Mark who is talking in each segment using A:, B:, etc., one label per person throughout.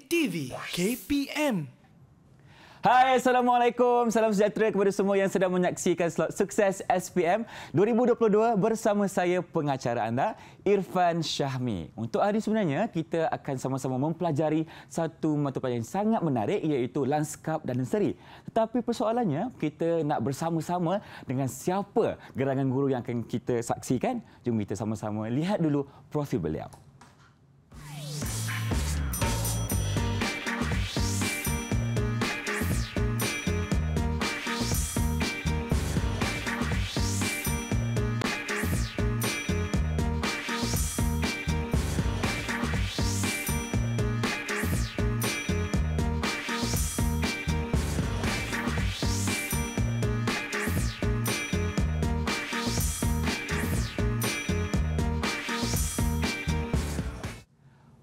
A: PTV KPM.
B: Hai, Assalamualaikum. Salam sejahtera kepada semua yang sedang menyaksikan slot Sukses SPM 2022 bersama saya pengacara anda, Irfan Syahmi. Untuk hari sebenarnya, kita akan sama-sama mempelajari satu mata pelajaran yang sangat menarik iaitu lanskap dan nursery. Tetapi persoalannya, kita nak bersama-sama dengan siapa gerangan guru yang akan kita saksikan? Jom kita sama-sama lihat dulu profil beliau.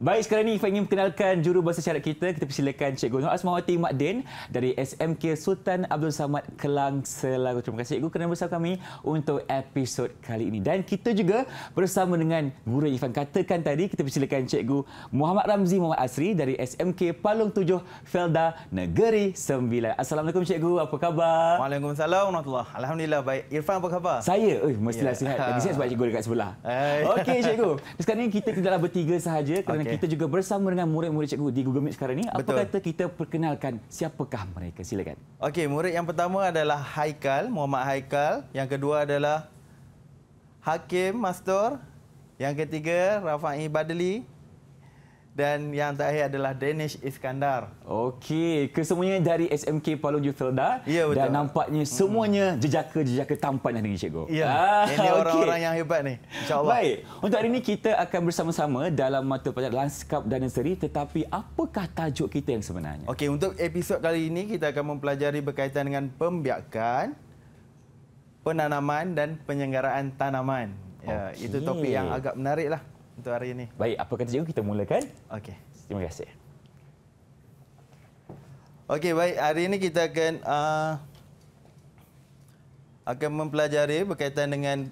B: Baik, sekarang ini saya ingin perkenalkan juru bahasa isyarat kita. Kita persilakan Cikgu Nur Asmawati Mak Din dari SMK Sultan Abdul Samad, Kelang, Selangor. Terima kasih Cikgu kerana bersama kami untuk episod kali ini. Dan kita juga bersama dengan guru yang Irfan katakan tadi, kita persilakan Cikgu Muhammad Ramzi Muhammad Asri dari SMK Palung 7, Felda Negeri 9. Assalamualaikum Cikgu, apa khabar?
C: Waalaikumsalam warahmatullahi. Alhamdulillah baik. Irfan apa khabar?
B: Saya, mestilah sihat. Lagi sihat sebab Cikgu dekat sebelah. Okey Cikgu. Sekarang ini kita tidaklah bertiga sahaja kerana kita juga bersama dengan murid-murid Cikgu di Google Meet sekarang ini. Apa kata kita perkenalkan siapakah mereka? Silakan.
C: Okey, murid yang pertama adalah Haikal, Muhammad Haikal. Yang kedua adalah Hakim Mastur. Yang ketiga Rafa'i Badli. Dan yang terakhir adalah Danish Iskandar.
B: Okey, kesemuanya dari SMK Palung 7 Felda.
C: Ya, betul.
B: Dan nampaknya semuanya jejaka-jejaka tampan dengan Cikgu.
C: Ya, ini orang-orang yang hebat ni. InsyaAllah.
B: Baik, untuk hari ini kita akan bersama-sama dalam mata pelajaran lanskap dan nursery. Tetapi apakah tajuk kita yang sebenarnya?
C: Okey, untuk episod kali ini kita akan mempelajari berkaitan dengan pembiakan, penanaman dan penyenggaraan tanaman. Ya, itu topik yang agak menarik lah untuk hari ini.
B: Baik, apa kata Cikgu? Kita mulakan.
C: Okey.
B: Terima kasih.
C: Okey, baik. Hari ini kita akan mempelajari berkaitan dengan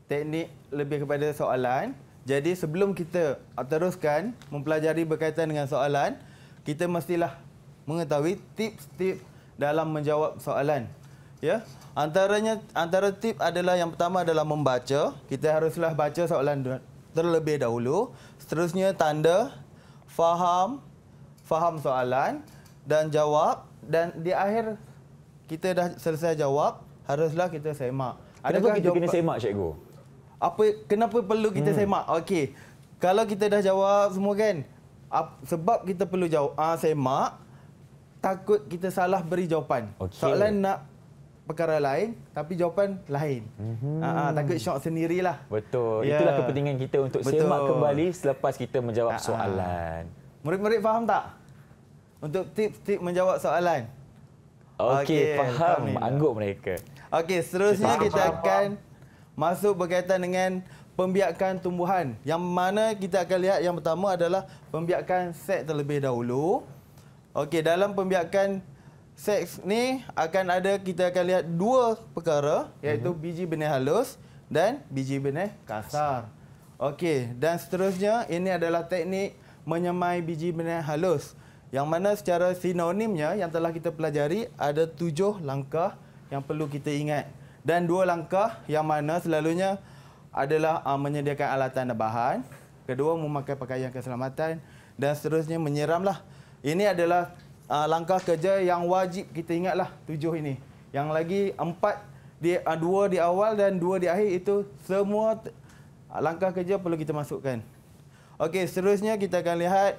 C: teknik lebih kepada soalan. Jadi sebelum kita teruskan mempelajari berkaitan dengan soalan, kita mestilah mengetahui tips-tips dalam menjawab soalan. Ya. Antara tips adalah yang pertama adalah membaca. Kita haruslah baca soalan terlebih dahulu. Seterusnya tanda, faham soalan dan jawab, dan di akhir kita dah selesai jawab, haruslah kita semak.
B: Kenapa kita kena semak, Cikgu?
C: Kenapa perlu kita semak? Okey. Kalau kita dah jawab semua kan, sebab kita perlu semak, takut kita salah beri jawapan. Soalan nak perkara lain, tapi jawapan lain. Takut syok sendirilah.
B: Betul. Itulah kepentingan kita untuk semak kembali selepas kita menjawab soalan.
C: Murid-murid faham tak? Untuk tips-tips menjawab soalan.
B: Okey, faham. Angguk mereka.
C: Okey, seterusnya kita akan masuk berkaitan dengan pembiakan tumbuhan. Yang mana kita akan lihat yang pertama adalah pembiakan seks terlebih dahulu. Okey, dalam pembiakan seks ni kita akan lihat dua perkara, iaitu biji benih halus dan biji benih kasar. Okey, dan seterusnya ini adalah teknik menyemai biji benih halus, yang mana secara sinonimnya yang telah kita pelajari ada 7 langkah yang perlu kita ingat, dan 2 langkah yang mana selalunya adalah menyediakan alatan dan bahan, kedua memakai pakaian keselamatan, dan seterusnya menyiramlah. Ini adalah langkah kerja yang wajib kita ingatlah 7 ini. Yang lagi 2 di awal dan 2 di akhir, itu semua langkah kerja perlu kita masukkan. Okey, seterusnya kita akan lihat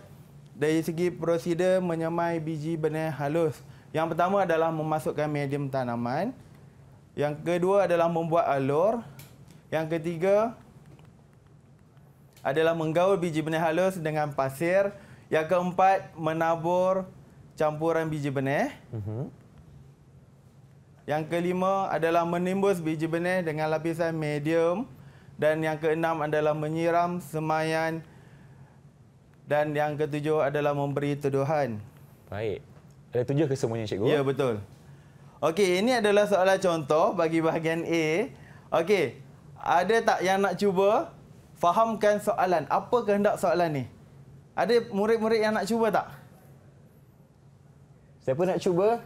C: dari segi prosedur menyemai biji benih halus. Yang pertama adalah memasukkan medium tanaman. Yang kedua adalah membuat alur. Yang ketiga adalah menggaul biji benih halus dengan pasir. Yang keempat, menabur campuran biji benih. Yang kelima adalah menimbus biji benih dengan lapisan medium. Dan yang keenam adalah menyiram semaian. Dan yang ketujuh adalah memberi tuduhan.
B: Baik. Ada 7 ke semuanya, Cikgu?
C: Ya, betul. Okey, ini adalah soalan contoh bagi bahagian A. Okey, ada tak yang nak cuba fahamkan soalan? Apa kehendak soalan ni? Ada murid-murid yang nak cuba tak?
B: Siapa nak cuba?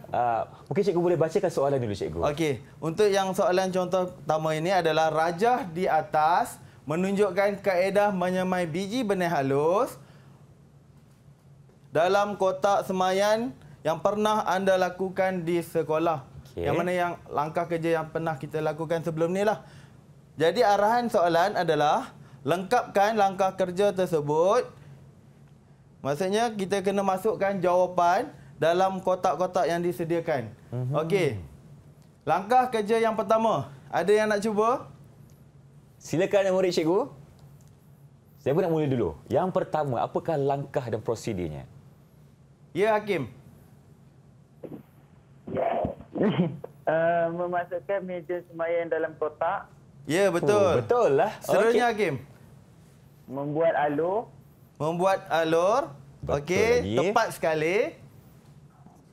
B: Mungkin cikgu boleh bacakan soalan dulu, cikgu.
C: Okey, untuk yang soalan contoh pertama ini adalah rajah di atas menunjukkan kaedah menyemai biji benih halus dalam kotak semayan yang pernah anda lakukan di sekolah. Okay. Yang mana yang langkah kerja yang pernah kita lakukan sebelum ni lah. Jadi arahan soalan adalah lengkapkan langkah kerja tersebut. Maksudnya kita kena masukkan jawapan dalam kotak-kotak yang disediakan. Okey. Langkah kerja yang pertama. Ada yang nak cuba?
B: Silakan murid cikgu. Saya pun nak mula dulu. Yang pertama, apakah langkah dan prosedurnya?
C: Ya, Hakim.
D: Memasukkan meja sembahyang dalam kotak.
C: Ya, betul.
B: Betul lah.
C: Seterusnya, Hakim.
D: Membuat alur.
C: Membuat alur. Okey, tepat sekali.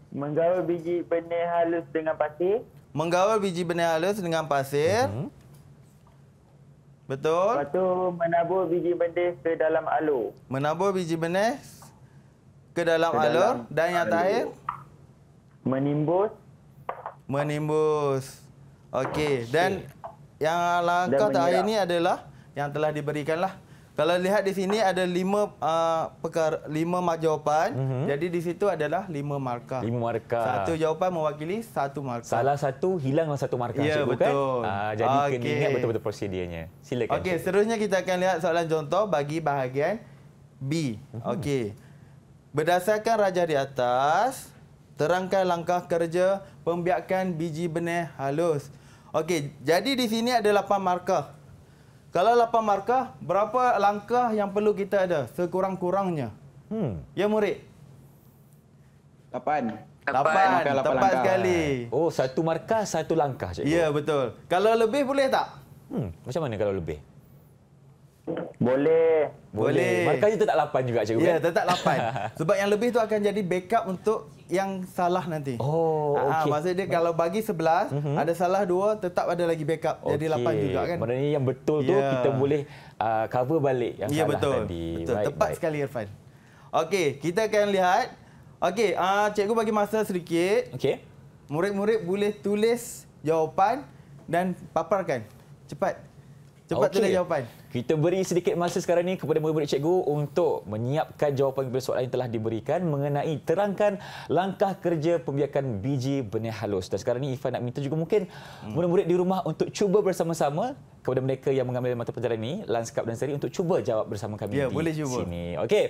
D: Menggaul biji benih halus dengan pasir.
C: Menggaul biji benih halus dengan pasir. Betul.
D: Lepas tu menabur biji benih ke dalam alur.
C: Menabur biji benih ke dalam alur. Dan yang terakhir?
D: Menimbus.
C: Menimbus. Okey. Dan yang langkah terakhir ni adalah yang telah diberikanlah. Kalau lihat di sini ada 5 jawapan. Jadi di situ adalah 5 markah.
B: 5 markah.
C: Satu jawapan mewakili 1 markah.
B: Salah satu, hilanglah 1 markah,
C: ya,
B: cikgu,
C: betul.
B: kan? Jadi kena ingat betul-betul prosedurnya. Silakan.
C: Okey, seterusnya kita akan lihat soalan contoh bagi bahagian B. Okey. Berdasarkan rajah di atas, terangkan langkah kerja pembiakan biji benih halus. Okey, jadi di sini ada 8 markah. Kalau 8 markah, berapa langkah yang perlu kita ada sekurang-kurangnya? Ya, murid?
D: 8.
C: 8. Tepat sekali.
B: Oh, 1 markah, 1 langkah, cikgu.
C: Ya, betul. Kalau lebih boleh tak?
B: Macam mana kalau lebih?
D: Boleh.
B: Markahnya tetap 8 juga, cikgu,
C: Ya,
B: kan?
C: tetap 8. Sebab yang lebih tu akan jadi backup untuk yang salah nanti.
B: Oh, okey.
C: Maksudnya kalau bagi 11, ada salah 2, tetap ada lagi backup. Jadi 8 juga kan.
B: Maknanya yang betul tu kita boleh cover balik yang salah
C: betul.
B: tadi.
C: Betul.
B: Baik,
C: Tepat sekali, Irfan. Okey, kita akan lihat. Okey, cikgu bagi masa sedikit.
B: Okey.
C: Murid-murid boleh tulis jawapan dan paparkan. Cepat. Cepat tulis jawapan.
B: Kita beri sedikit masa sekarang ni kepada murid-murid cikgu untuk menyiapkan jawapan kepada soalan yang telah diberikan mengenai terangkan langkah kerja pembiakan biji benih halus. Dan sekarang ni Irfan nak minta juga mungkin murid-murid di rumah untuk cuba bersama-sama kepada mereka yang mengambil mata pelajaran ini, Lanskap dan Seri, untuk cuba jawab bersama kami di
C: boleh cuba.
B: sini. Okey.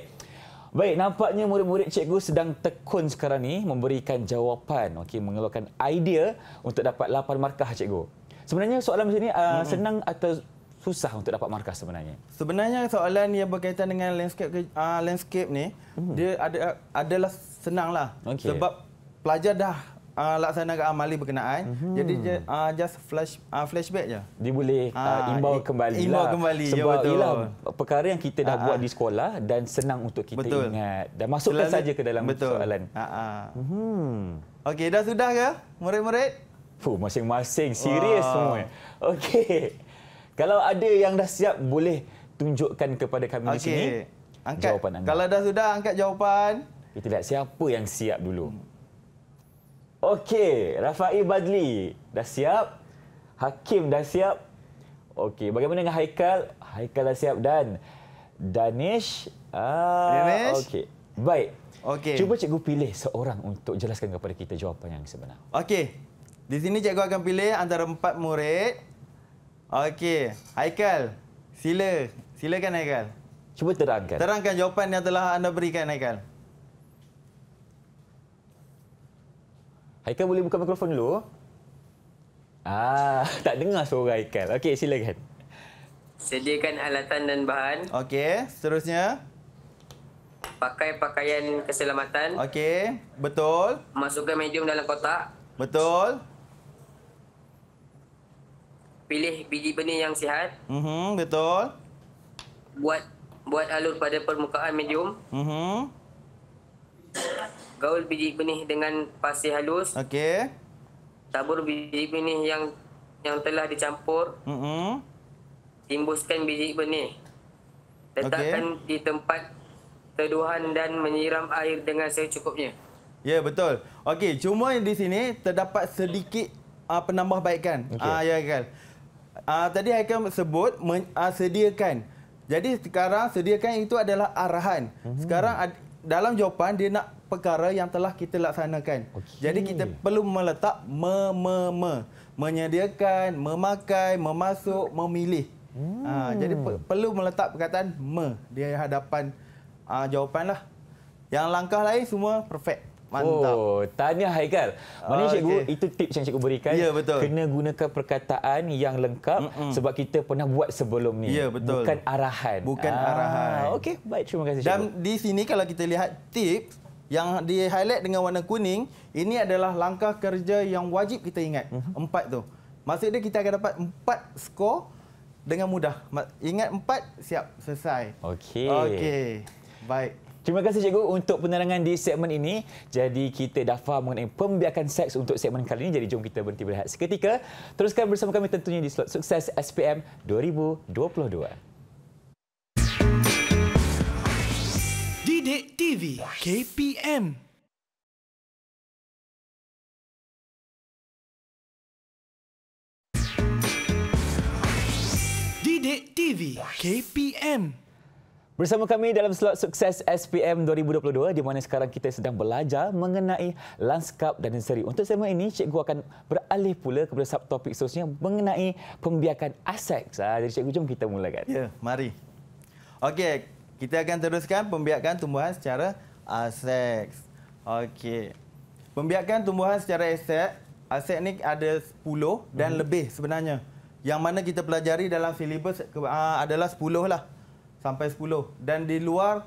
B: Baik, nampaknya murid-murid cikgu sedang tekun sekarang ni memberikan jawapan, mengeluarkan idea untuk dapat 8 markah, cikgu. Sebenarnya soalan macam ni senang atau susah untuk dapat markah sebenarnya? Sebenarnya
C: soalan yang berkaitan dengan landscape ni, dia adalah senanglah. Sebab pelajar dah laksanakan amali berkenaan. Jadi just flashback je.
B: Dia boleh imbau kembali. Sebab ialah perkara yang kita dah buat di sekolah dan senang untuk kita ingat. Dan masukkan saja ke dalam soalan. Okey, dah sudah ke murid-murid? Masing-masing serius semua. Okey. Kalau ada yang dah siap, boleh tunjukkan kepada kami di sini jawapan anda.
C: Kalau dah sudah, angkat jawapan.
B: Kita lihat siapa yang siap dulu. Okey, Rafai Badli dah siap. Hakim dah siap. Okey, bagaimana dengan Haikal? Haikal dah siap dan Danish. Okey, baik. Cuba cikgu pilih seorang untuk jelaskan kepada kita jawapan yang sebenar.
C: Okey, di sini cikgu akan pilih antara 4 murid. Okey, Haikal, silakan Haikal.
B: Cuba terangkan.
C: Terangkan jawapan yang telah anda berikan, Haikal.
B: Haikal boleh buka mikrofon dulu. Tak dengar suara Haikal. Okey, silakan.
E: Sediakan alatan dan bahan.
C: Okey, seterusnya.
E: Pakai pakaian keselamatan.
C: Okey, betul.
E: Masukkan medium dalam kotak.
C: Betul.
E: Pilih biji benih yang sihat.
C: Betul.
E: Buat alur pada permukaan medium. Gaul biji benih dengan pasir halus.
C: Okey.
E: Tabur biji benih yang telah dicampur. Timbuskan biji benih. Letakkan di tempat teduhan dan menyiram air dengan secukupnya.
C: Ya, betul. Okey, cuma di sini terdapat sedikit penambahbaikan. Ya kan. Tadi Haikal sebut sediakan. Jadi sekarang sediakan itu adalah arahan. Sekarang dalam jawapan dia nak perkara yang telah kita laksanakan. Jadi kita perlu meletak menyediakan, memakai, memasuk, memilih. Jadi perlu meletak perkataan di hadapan jawapan lah. Yang langkah lain semua perfect. Mantap.
B: Oh, tahniah Haikal. Maknanya cikgu, itu tips yang cikgu berikan.
C: Ya, betul.
B: Kena gunakan perkataan yang lengkap sebab kita pernah buat sebelum ni.
C: Ya, betul.
B: Bukan arahan.
C: Bukan arahan.
B: Okey, baik. Terima kasih cikgu.
C: Dan di sini kalau kita lihat tips yang di-highlight dengan warna kuning, ini adalah langkah kerja yang wajib kita ingat. 4 tu. Maksudnya kita akan dapat 4 skor dengan mudah. Ingat 4, siap, selesai. Okey. Baik.
B: Terima kasih cikgu untuk penerangan di segmen ini. Jadi kita dah faham mengenai pembiakan seks untuk segmen kali ini. Jadi jom kita berhenti berehat seketika. Teruskan bersama kami tentunya di slot Sukses SPM 2022.
A: Didik TV KPM. Didik TV KPM.
B: Bersama kami dalam slot Sukses SPM 2022 di mana sekarang kita sedang belajar mengenai lanskap dan seri. Untuk segmen ini, cikgu akan beralih pula kepada subtopik seterusnya mengenai pembiakan aseks. Jadi cikgu, jom kita mulakan.
C: Ya, mari. Okey, kita akan teruskan pembiakan tumbuhan secara aseks. Okey. Pembiakan tumbuhan secara aseks ni ada 10 dan lebih sebenarnya. Yang mana kita pelajari dalam silibus adalah 10 lah. Sampai 10. Dan di luar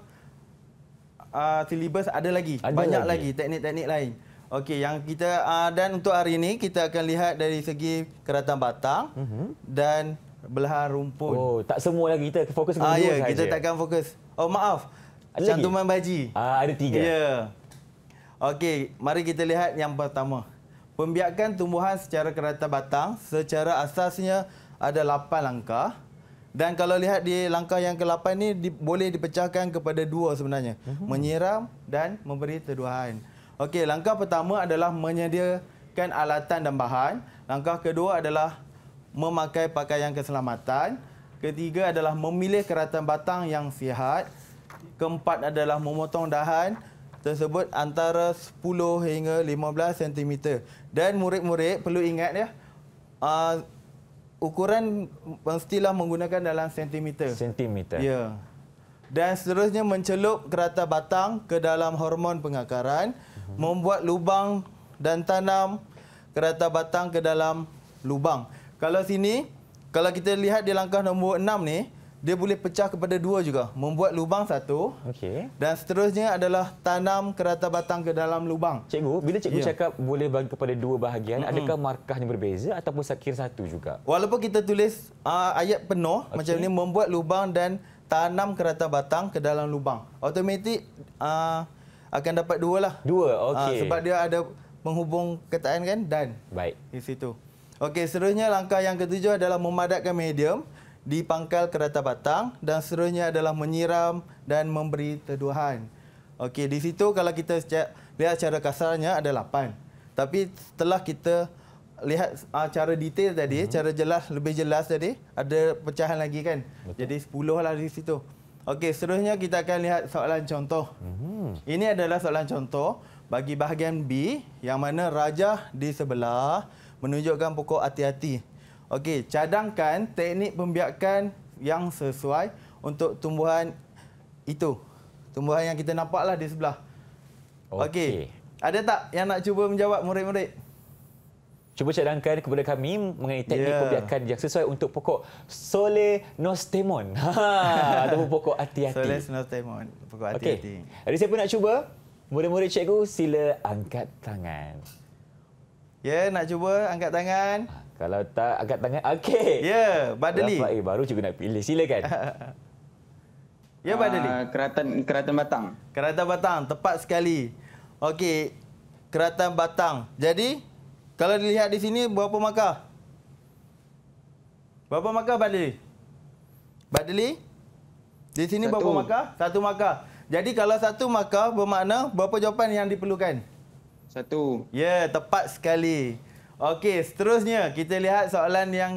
C: silibus ada lagi. Banyak lagi teknik-teknik lain. Okey, yang kita dan untuk hari ini kita akan lihat dari segi keratan batang dan belahan rumpun.
B: Oh, tak semua lagi kita fokus kepada dua sahaja.
C: Kita takkan fokus. Oh, maaf.
B: Ada
C: Cantuman baji.
B: Ada 3.
C: Ya. Okey, mari kita lihat yang pertama. Pembiakan tumbuhan secara keratan batang secara asasnya ada 8 langkah. Dan kalau lihat di langkah yang ke-8 ni boleh dipecahkan kepada 2 sebenarnya. Menyiram dan memberi teduhan. Okey, langkah pertama adalah menyediakan alatan dan bahan. Langkah kedua adalah memakai pakaian keselamatan. Ketiga adalah memilih keratan batang yang sihat. Keempat adalah memotong dahan tersebut antara 10 hingga 15 cm. Dan murid-murid perlu ingat ya, ukuran mestilah menggunakan dalam sentimeter. Ya. Dan seterusnya mencelup kerata batang ke dalam hormon pengakaran, membuat lubang dan tanam kerata batang ke dalam lubang. Kalau sini, kalau kita lihat di langkah nombor 6 ni, dia boleh pecah kepada 2 juga. Membuat lubang 1. Dan seterusnya adalah tanam kerata batang ke dalam lubang.
B: Cikgu, bila cikgu cakap boleh bagi kepada 2 bahagian, adakah markahnya berbeza ataupun sekir 1 juga?
C: Walaupun kita tulis ayat penuh macam ni, membuat lubang dan tanam kerata batang ke dalam lubang, automatik akan dapat 2 lah.
B: 2,
C: sebab dia ada penghubung kataan kan, dan
B: baik
C: di situ. Okey, seterusnya langkah yang ke-7 adalah memadatkan medium di pangkal kerata batang dan seterusnya adalah menyiram dan memberi teduhan. Okey, di situ kalau kita lihat secara kasarnya ada 8. Tapi setelah kita lihat cara detail tadi, cara jelas, lebih jelas tadi, ada pecahan lagi kan. Betul. Jadi 10 lah di situ. Okey, seterusnya kita akan lihat soalan contoh. Ini adalah soalan contoh bagi bahagian B yang mana rajah di sebelah menunjukkan pokok hati-hati. Okey, cadangkan teknik pembiakan yang sesuai untuk tumbuhan itu. Tumbuhan yang kita nampaklah di sebelah. Okey. Ada tak yang nak cuba menjawab murid-murid?
B: Cuba cadangkan kepada kami mengenai teknik pembiakan yang sesuai untuk pokok Solenostemon. Ataupun pokok hati-hati.
C: Solenostemon, pokok hati-hati.
B: Ada siapa nak cuba? Murid-murid cikgu, sila angkat tangan.
C: Ya, nak cuba angkat tangan.
B: Kalau tak angkat tangan, okey.
C: Ya, Badali.
B: Baru cikgu nak pilih. Silakan.
C: Ya, Badali.
D: Keratan batang.
C: Keratan batang, tepat sekali. Okey, keratan batang. Jadi, kalau dilihat di sini berapa markah? Berapa markah, Badali? Badali? Di sini berapa markah? 1 markah. Jadi kalau 1 markah bermakna berapa jawapan yang diperlukan?
F: 1.
C: Ya, tepat sekali. Okey, seterusnya kita lihat soalan yang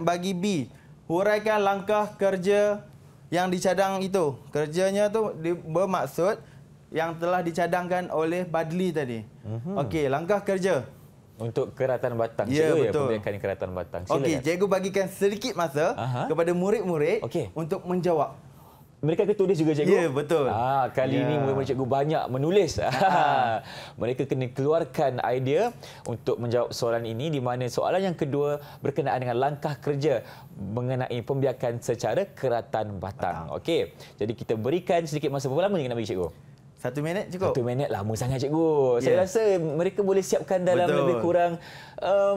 C: bagi B. Huraikan langkah kerja yang dicadang itu. Kerjanya tu bermaksud yang telah dicadangkan oleh Badli tadi. Okey, langkah kerja.
B: Untuk Keratan Batang.
C: Ya,
B: Cikgu
C: betul.
B: pembiakan Keratan Batang. Silakan.
C: Okey, cikgu bagikan sedikit masa kepada murid-murid untuk menjawab.
B: Mereka tulis juga, cikgu?
C: Ya, betul.
B: Kali ini murid-murid cikgu banyak menulis. Mereka kena keluarkan idea untuk menjawab soalan ini, di mana soalan yang kedua berkenaan dengan langkah kerja mengenai pembiakan secara Keratan Batang. Okey, jadi kita berikan sedikit masa. Berapa lama yang nak bagi, cikgu?
C: 1 minit cukup?
B: 1 minit lama sangat, cikgu. Saya rasa mereka boleh siapkan dalam lebih kurang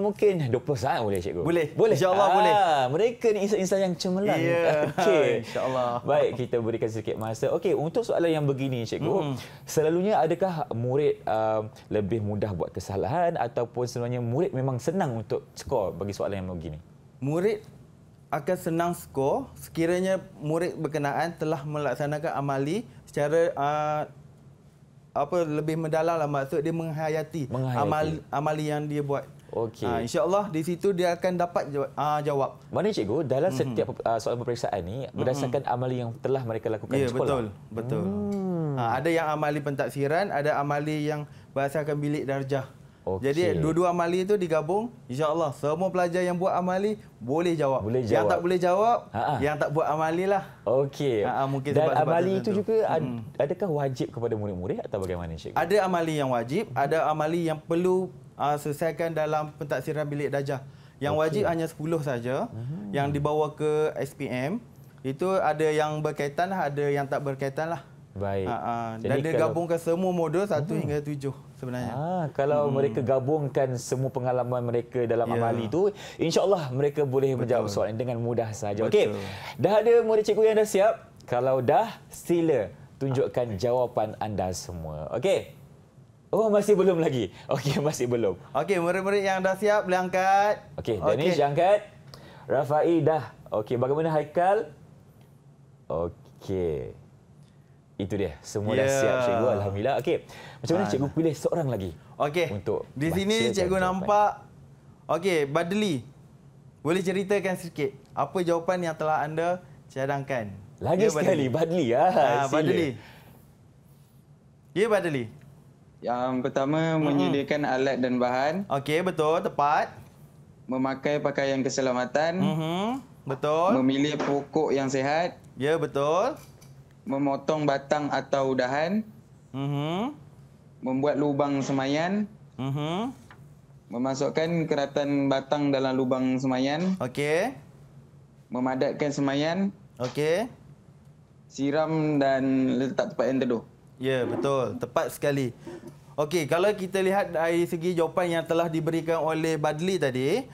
B: mungkin 20 saat boleh, cikgu?
C: Boleh.
B: Boleh.
C: InsyaAllah boleh.
B: Mereka ni insan-insan yang cemerlang.
C: Ya.
B: Okey.
C: InsyaAllah.
B: Baik, kita berikan sedikit masa. Okey, untuk soalan yang begini, cikgu. Selalunya adakah murid lebih mudah buat kesalahan ataupun sebenarnya murid memang senang untuk skor bagi soalan yang begini?
C: Murid akan senang skor sekiranya murid berkenaan telah melaksanakan amali secara lebih mendalam lah, maksud dia menghayati. Amali yang dia buat.
B: Okey.
C: InsyaAllah di situ dia akan dapat jawab.
B: Mana, cikgu, dalam setiap soalan peperiksaan ni berdasarkan amali yang telah mereka lakukan di sekolah?
C: Betul. Ada yang amali pentaksiran, ada amali yang berdasarkan bilik darjah. Jadi dua-dua amali itu digabung, insya-Allah semua pelajar yang buat amali boleh jawab. Yang tak boleh jawab, yang tak buat amali lah.
B: Okey.
C: Mungkin
B: dan
C: sebab
B: amali itu
C: tertentu.
B: juga adakah wajib kepada murid-murid atau bagaimana, cikgu?
C: Ada amali yang wajib, ada amali yang perlu selesaikan dalam pentaksiran bilik darjah. Yang wajib hanya 10 saja, yang dibawa ke SPM. Itu ada yang berkaitan, ada yang tak berkaitan lah.
B: Baik.
C: Dan dia gabungkan semua modul 1 hingga 7 sebenarnya.
B: Kalau mereka gabungkan semua pengalaman mereka dalam amali itu, insya-Allah mereka boleh menjawab soalan dengan mudah saja. Okey. Dah ada murid cikgu yang dah siap? Kalau dah, sila tunjukkan jawapan anda semua. Okey. Oh, masih belum lagi. Okey, masih belum.
C: Okey, murid-murid yang dah siap boleh angkat.
B: Okey, Danish angkat. Rafai dah. Okey, bagaimana Haikal? Okey. Itu dia. Semua dah siap, cikgu. Alhamdulillah. Okey. Macam mana cikgu pilih seorang lagi?
C: Okey.
B: Untuk
C: di sini cikgu nampak. Okey, Badli. Boleh ceritakan sikit apa jawapan yang telah anda cadangkan?
B: Lagi sekali, Badli.
C: Badli. Ya, Badli.
F: Yang pertama, menyediakan alat dan bahan.
C: Okey, betul. Tepat.
F: Memakai pakaian keselamatan.
C: Betul.
F: Memilih pokok yang sihat.
C: Ya, betul.
F: Memotong batang atau dahan. Membuat lubang semayan. Memasukkan keratan batang dalam lubang semayan.
C: Okey.
F: Memadatkan semayan.
C: Okey.
F: Siram dan letak tempat yang teduh.
C: Ya, betul. Tepat sekali. Okey, kalau kita lihat dari segi jawapan yang telah diberikan oleh Badli tadi,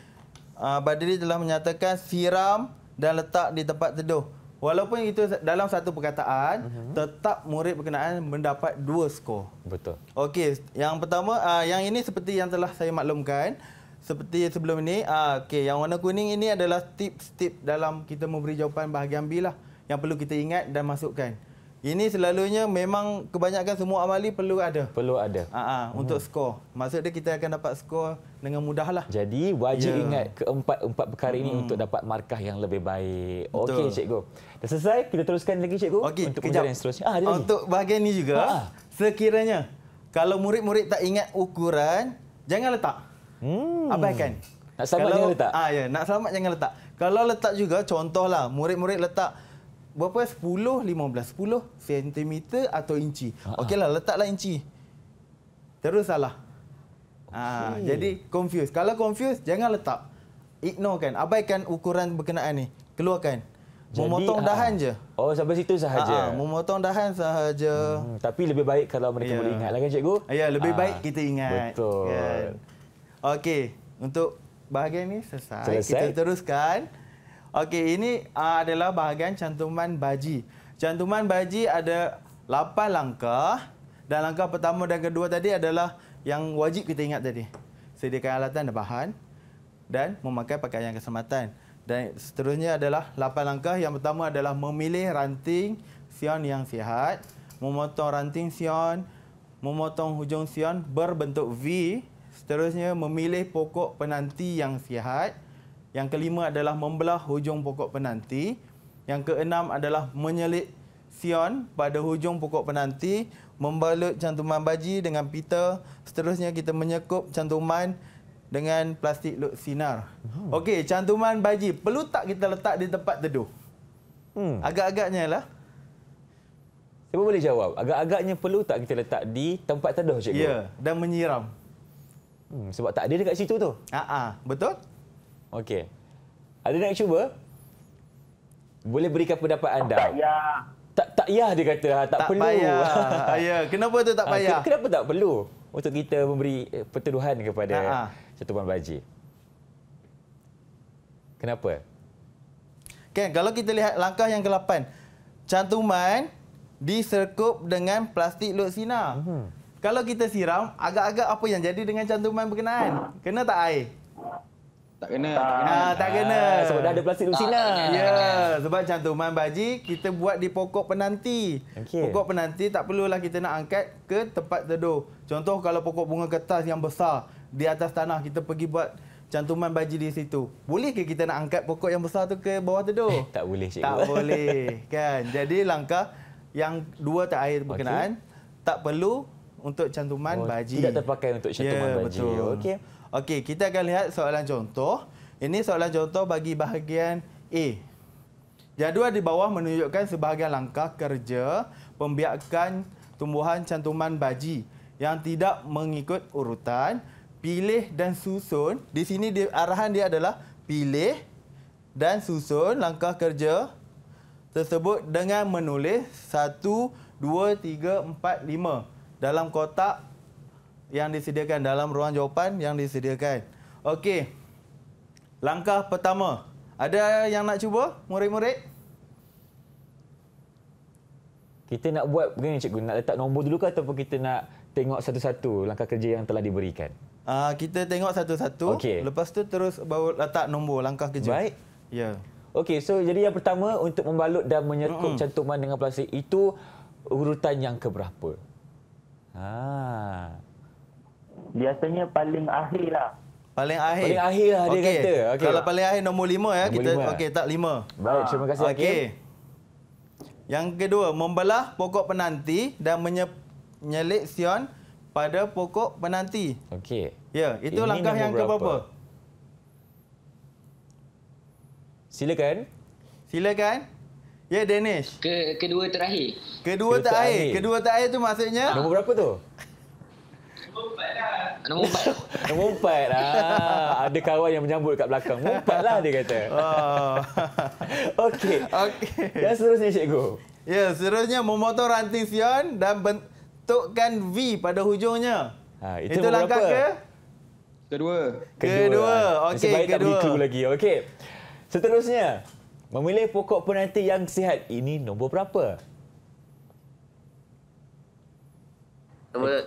C: Badli telah menyatakan siram dan letak di tempat teduh. Walaupun itu dalam satu perkataan, tetap murid berkenaan mendapat 2 skor.
B: Betul.
C: Okey, yang pertama, yang ini seperti yang telah saya maklumkan. Seperti sebelum ini, okey, yang warna kuning ini adalah tips-tips dalam kita memberi jawapan bahagian B lah. Yang perlu kita ingat dan masukkan. Ini selalunya memang kebanyakan semua amali perlu ada.
B: Perlu ada.
C: Untuk skor. Maksudnya kita akan dapat skor dengan mudah lah.
B: Jadi wajib ingat keempat perkara ini untuk dapat markah yang lebih baik. Okey, cikgu. Dah selesai? Kita teruskan lagi, cikgu.
C: Okey,
B: untuk pengajaran yang seterusnya. Ada lagi?
C: Untuk bahagian ini juga, sekiranya kalau murid-murid tak ingat ukuran, jangan letak. Abaikan.
B: Nak selamat jangan letak?
C: Ya, nak selamat jangan letak. Kalau letak juga, contohlah, murid-murid letak berapa? 10, 15, 10 cm atau inci. Okeylah, letaklah inci. Terus salah. Jadi confuse. Kalau confuse, jangan letak. Ignorekan, abaikan ukuran berkenaan ni. Keluarkan. Memotong dahan je.
B: Oh, sampai situ sahaja.
C: Memotong dahan sahaja.
B: Tapi lebih baik kalau mereka boleh ingat lah kan, cikgu?
C: Ya, lebih baik kita ingat.
B: Betul.
C: Kan? Okey, untuk bahagian ni selesai. Kita teruskan. Okey, ini adalah bahagian cantuman baji. Cantuman baji ada 8 langkah. Dan langkah pertama dan kedua tadi adalah yang wajib kita ingat tadi. Sediakan alatan dan bahan dan memakai pakaian keselamatan. Dan seterusnya adalah 8 langkah. Yang pertama adalah memilih ranting sion yang sihat. memotong ranting sion, memotong hujung sion berbentuk V. Seterusnya, memilih pokok penanti yang sihat. Yang kelima adalah membelah hujung pokok penanti. Yang keenam adalah menyelit sion pada hujung pokok penanti, membalut cantuman baji dengan pita. Seterusnya kita menyekup cantuman dengan plastik lut sinar. Okey, cantuman baji perlu tak kita letak di tempat teduh? Agak-agaknya lah.
B: Siapa boleh jawab? Agak-agaknya perlu tak kita letak di tempat teduh, cikgu?
C: Ya, dan menyiram.
B: Sebab tak ada dekat situ tu.
C: Betul?
B: Okey. Ada nak cuba? Boleh berikan pendapat anda?
D: Tak payah.
B: Tak payah dia kata. Tak perlu.
C: Payah. Ya, kenapa tu tak payah?
B: Kenapa tak perlu untuk kita memberi pertuduhan kepada cantuman baji? Kenapa?
C: Kan, kalau kita lihat langkah yang ke-8. Cantuman diserkup dengan plastik lut sinar. Kalau kita siram, agak-agak apa yang jadi dengan cantuman berkenaan? Kena tak air?
F: Tak kena.
C: Tak kena.
B: Sebab dah ada plastik lut sinar.
C: Ya, sebab cantuman baji kita buat di pokok penanti.
B: Okey.
C: Pokok penanti tak perlulah kita nak angkat ke tempat teduh. Contoh kalau pokok bunga kertas yang besar di atas tanah, kita pergi buat cantuman baji di situ. Boleh ke kita nak angkat pokok yang besar tu ke bawah teduh?
B: Tak boleh, cikgu.
C: Tak boleh, kan? Jadi langkah yang 2 tak air berkenaan, tak perlu untuk cantuman baji.
B: Tidak terpakai untuk cantuman baji.
C: Betul.
B: Okey.
C: Okey, kita akan lihat soalan contoh. Ini soalan contoh bagi bahagian A. Jadual di bawah menunjukkan sebahagian langkah kerja pembiakan tumbuhan cantuman baji yang tidak mengikut urutan. Pilih dan susun. Di sini arahan dia adalah pilih dan susun langkah kerja tersebut dengan menulis 1, 2, 3, 4, 5 dalam kotak yang disediakan, dalam ruang jawapan yang disediakan. Okey. Langkah pertama. Ada yang nak cuba, murid-murid?
B: Kita nak buat begini, cikgu. Nak letak nombor dulu ke ataupun kita nak tengok satu-satu langkah kerja yang telah diberikan?
C: Kita tengok satu-satu.
B: Okey.
C: Lepas tu terus baru letak nombor langkah kerja.
B: Baik.
C: Ya.
B: Okey, so jadi yang pertama untuk membalut dan menyerkup cantuman dengan plastik itu urutan yang keberapa?
D: Biasanya paling akhir lah.
C: Paling akhir.
B: Paling akhir lah dia kata. Okey.
C: Kalau paling akhir nombor 5 ya.
B: Nombor
C: Kita
B: 5.
C: okey, tak 5.
B: Baik, terima kasih Hakim.
C: Okey. Yang kedua, membelah pokok penanti dan menyelit sion pada pokok penanti.
B: Okey.
C: Ya, itu
B: Ini
C: langkah yang
B: nombor
C: keberapa?
B: Silakan.
C: Silakan. Ya, Danish.
G: Kedua terakhir.
C: Kedua terakhir. Kedua terakhir tu maksudnya?
B: Nombor berapa tu?
G: Nombor 4.
B: Nombor 4. Ada kawan yang menyambut kat belakang. Nombor 4 lah dia kata. Okey.
C: Okey.
B: Yang seterusnya, cikgu.
C: Ya, seterusnya memotong ranting sion dan bentukkan V pada hujungnya.
B: Itu
C: Itu langkah
B: berapa?
C: Kedua.
B: Kedua.
C: Okey,
B: Sebaik tak beri
C: kedua.
B: clue lagi. Okey. Seterusnya, memilih pokok penanti yang sihat. Ini nombor berapa?
E: Nombor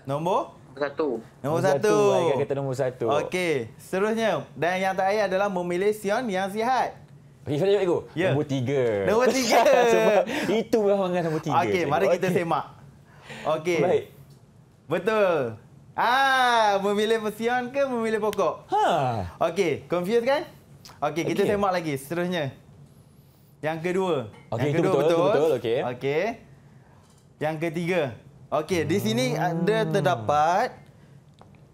C: Nombor?
E: 1.
C: Nombor 1.
B: Baik, kata nombor 1.
C: Okey, seterusnya. Dan yang terakhir adalah memilih sion yang sihat.
B: Okey, saya jawab, cikgu.
C: Ya.
B: Nombor 3.
C: Nombor 3.
B: Sebab itu bahangan nombor 3.
C: Okey, mari kita semak. Okey.
B: Baik.
C: Betul. Memilih sion ke memilih pokok? Okey, confused kan? Okey, kita
B: Okey.
C: semak lagi seterusnya. Yang kedua.
B: Okey,
C: yang
B: itu
C: kedua
B: betul, okey.
C: Okey. Yang ketiga. Okey, di sini ada terdapat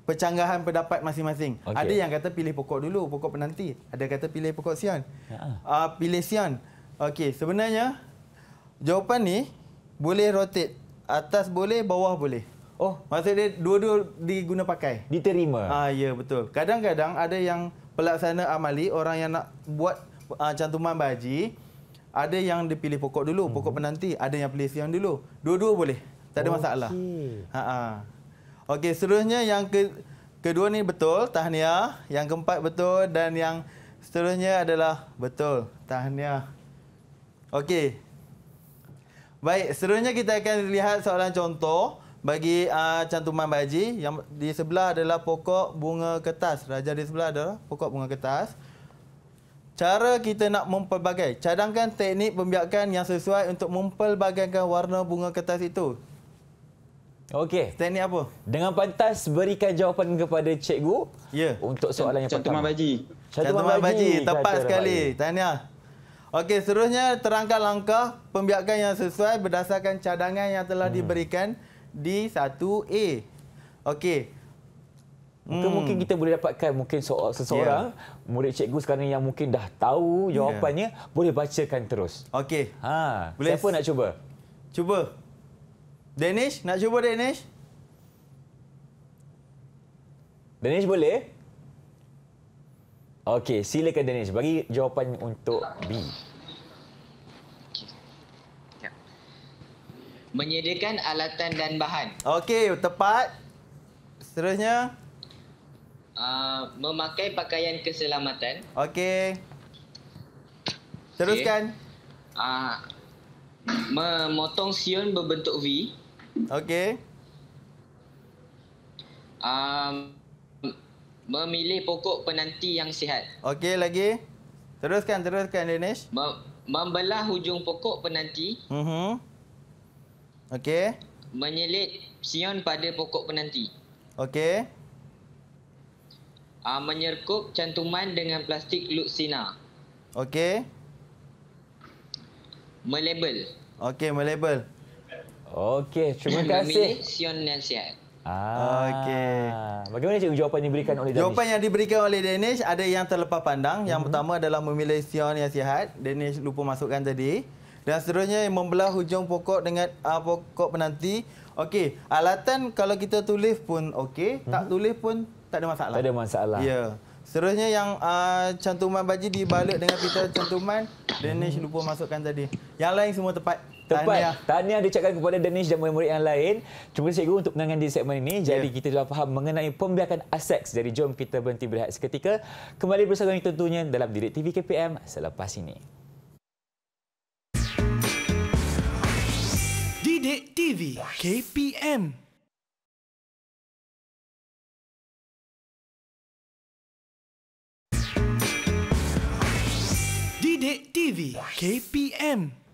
C: pencanggahan pendapat masing-masing.
B: Okey.
C: Ada yang kata pilih pokok dulu, pokok penanti. Ada kata pilih pokok sion. Pilih sion. Okey, sebenarnya jawapan ni boleh rotate. Atas boleh, bawah boleh.
B: Oh,
C: Maksudnya dua-dua diguna pakai.
B: diterima.
C: Ya, betul. Kadang-kadang ada yang pelaksana amali, orang yang nak buat cantuman baji, ada yang dipilih pokok dulu, pokok penanti, ada yang pilih sion dulu. Dua-dua boleh. Tak ada masalah. Okey, seterusnya yang kedua ni betul, tahniah. Yang keempat betul dan yang seterusnya adalah betul, tahniah. Okey. Baik, seterusnya kita akan lihat soalan contoh bagi cantuman baji. Yang di sebelah adalah pokok bunga kertas. Raja di sebelah adalah pokok bunga kertas. cara kita nak mempelbagai. Cadangkan teknik pembiakan yang sesuai untuk mempelbagaikan warna bunga kertas itu.
B: Okey.
C: Teknik apa?
B: Dengan pantas berikan jawapan kepada cikgu untuk soalan yang
F: Cantuman
B: pertama.
F: baji.
C: Cantuman baji. Tepat
B: Kata
C: sekali.
B: baik.
C: Tahniah. Okey, seterusnya terangkan langkah pembiakan yang sesuai berdasarkan cadangan yang telah diberikan di 1A. Okey.
B: Mungkin kita boleh dapatkan seseorang murid cikgu sekarang yang mungkin dah tahu jawapannya, boleh bacakan terus.
C: Okey.
B: Boleh. Siapa nak cuba?
C: Cuba. Danish, nak cuba Danish?
B: Danish boleh? Okey, silakan Danish. Bagi jawapan untuk B.
G: Menyediakan alatan dan bahan.
C: Okey, tepat. Seterusnya.
G: Memakai pakaian keselamatan.
C: Okey. Teruskan.
G: Memotong siun berbentuk V.
C: Okey.
G: Memilih pokok penanti yang sihat.
C: Okey, lagi. Teruskan Danish.
G: Membelah hujung pokok penanti.
C: Okey.
G: Menyelit siun pada pokok penanti.
C: Okey.
G: Menyerkup cantuman dengan plastik lutsina.
C: Okey.
G: Melabel.
C: Okey, melabel.
B: Okey, terima
G: Memilih
B: kasih.
G: siun yang sihat.
C: Okey.
B: Bagaimana cikgu jawapan yang diberikan oleh Danish?
C: Jawapan yang diberikan oleh Danish ada yang terlepas pandang. Yang pertama adalah memilih siun yang sihat. Danish lupa masukkan tadi. Dan seterusnya membelah hujung pokok dengan pokok penanti. Okey, alatan kalau kita tulis pun okey, tak tulis pun tak ada masalah.
B: Tak ada masalah.
C: Ya. Seterusnya yang cantuman baji dibalik dengan pita cantuman, Danish lupa masukkan tadi. Yang lain semua tepat.
B: Tepat. Tahniah diucapkan kepada Danish dan murid-murid yang lain. Terima kasih cikgu untuk penerangan di segmen ini. Jadi kita telah faham mengenai pembiakan aseks. Jadi jom kita berhenti berehat seketika. Kembali bersama kami tentunya dalam Didik TV KPM selepas ini.
A: Didik TV KPM. Didik TV KPM.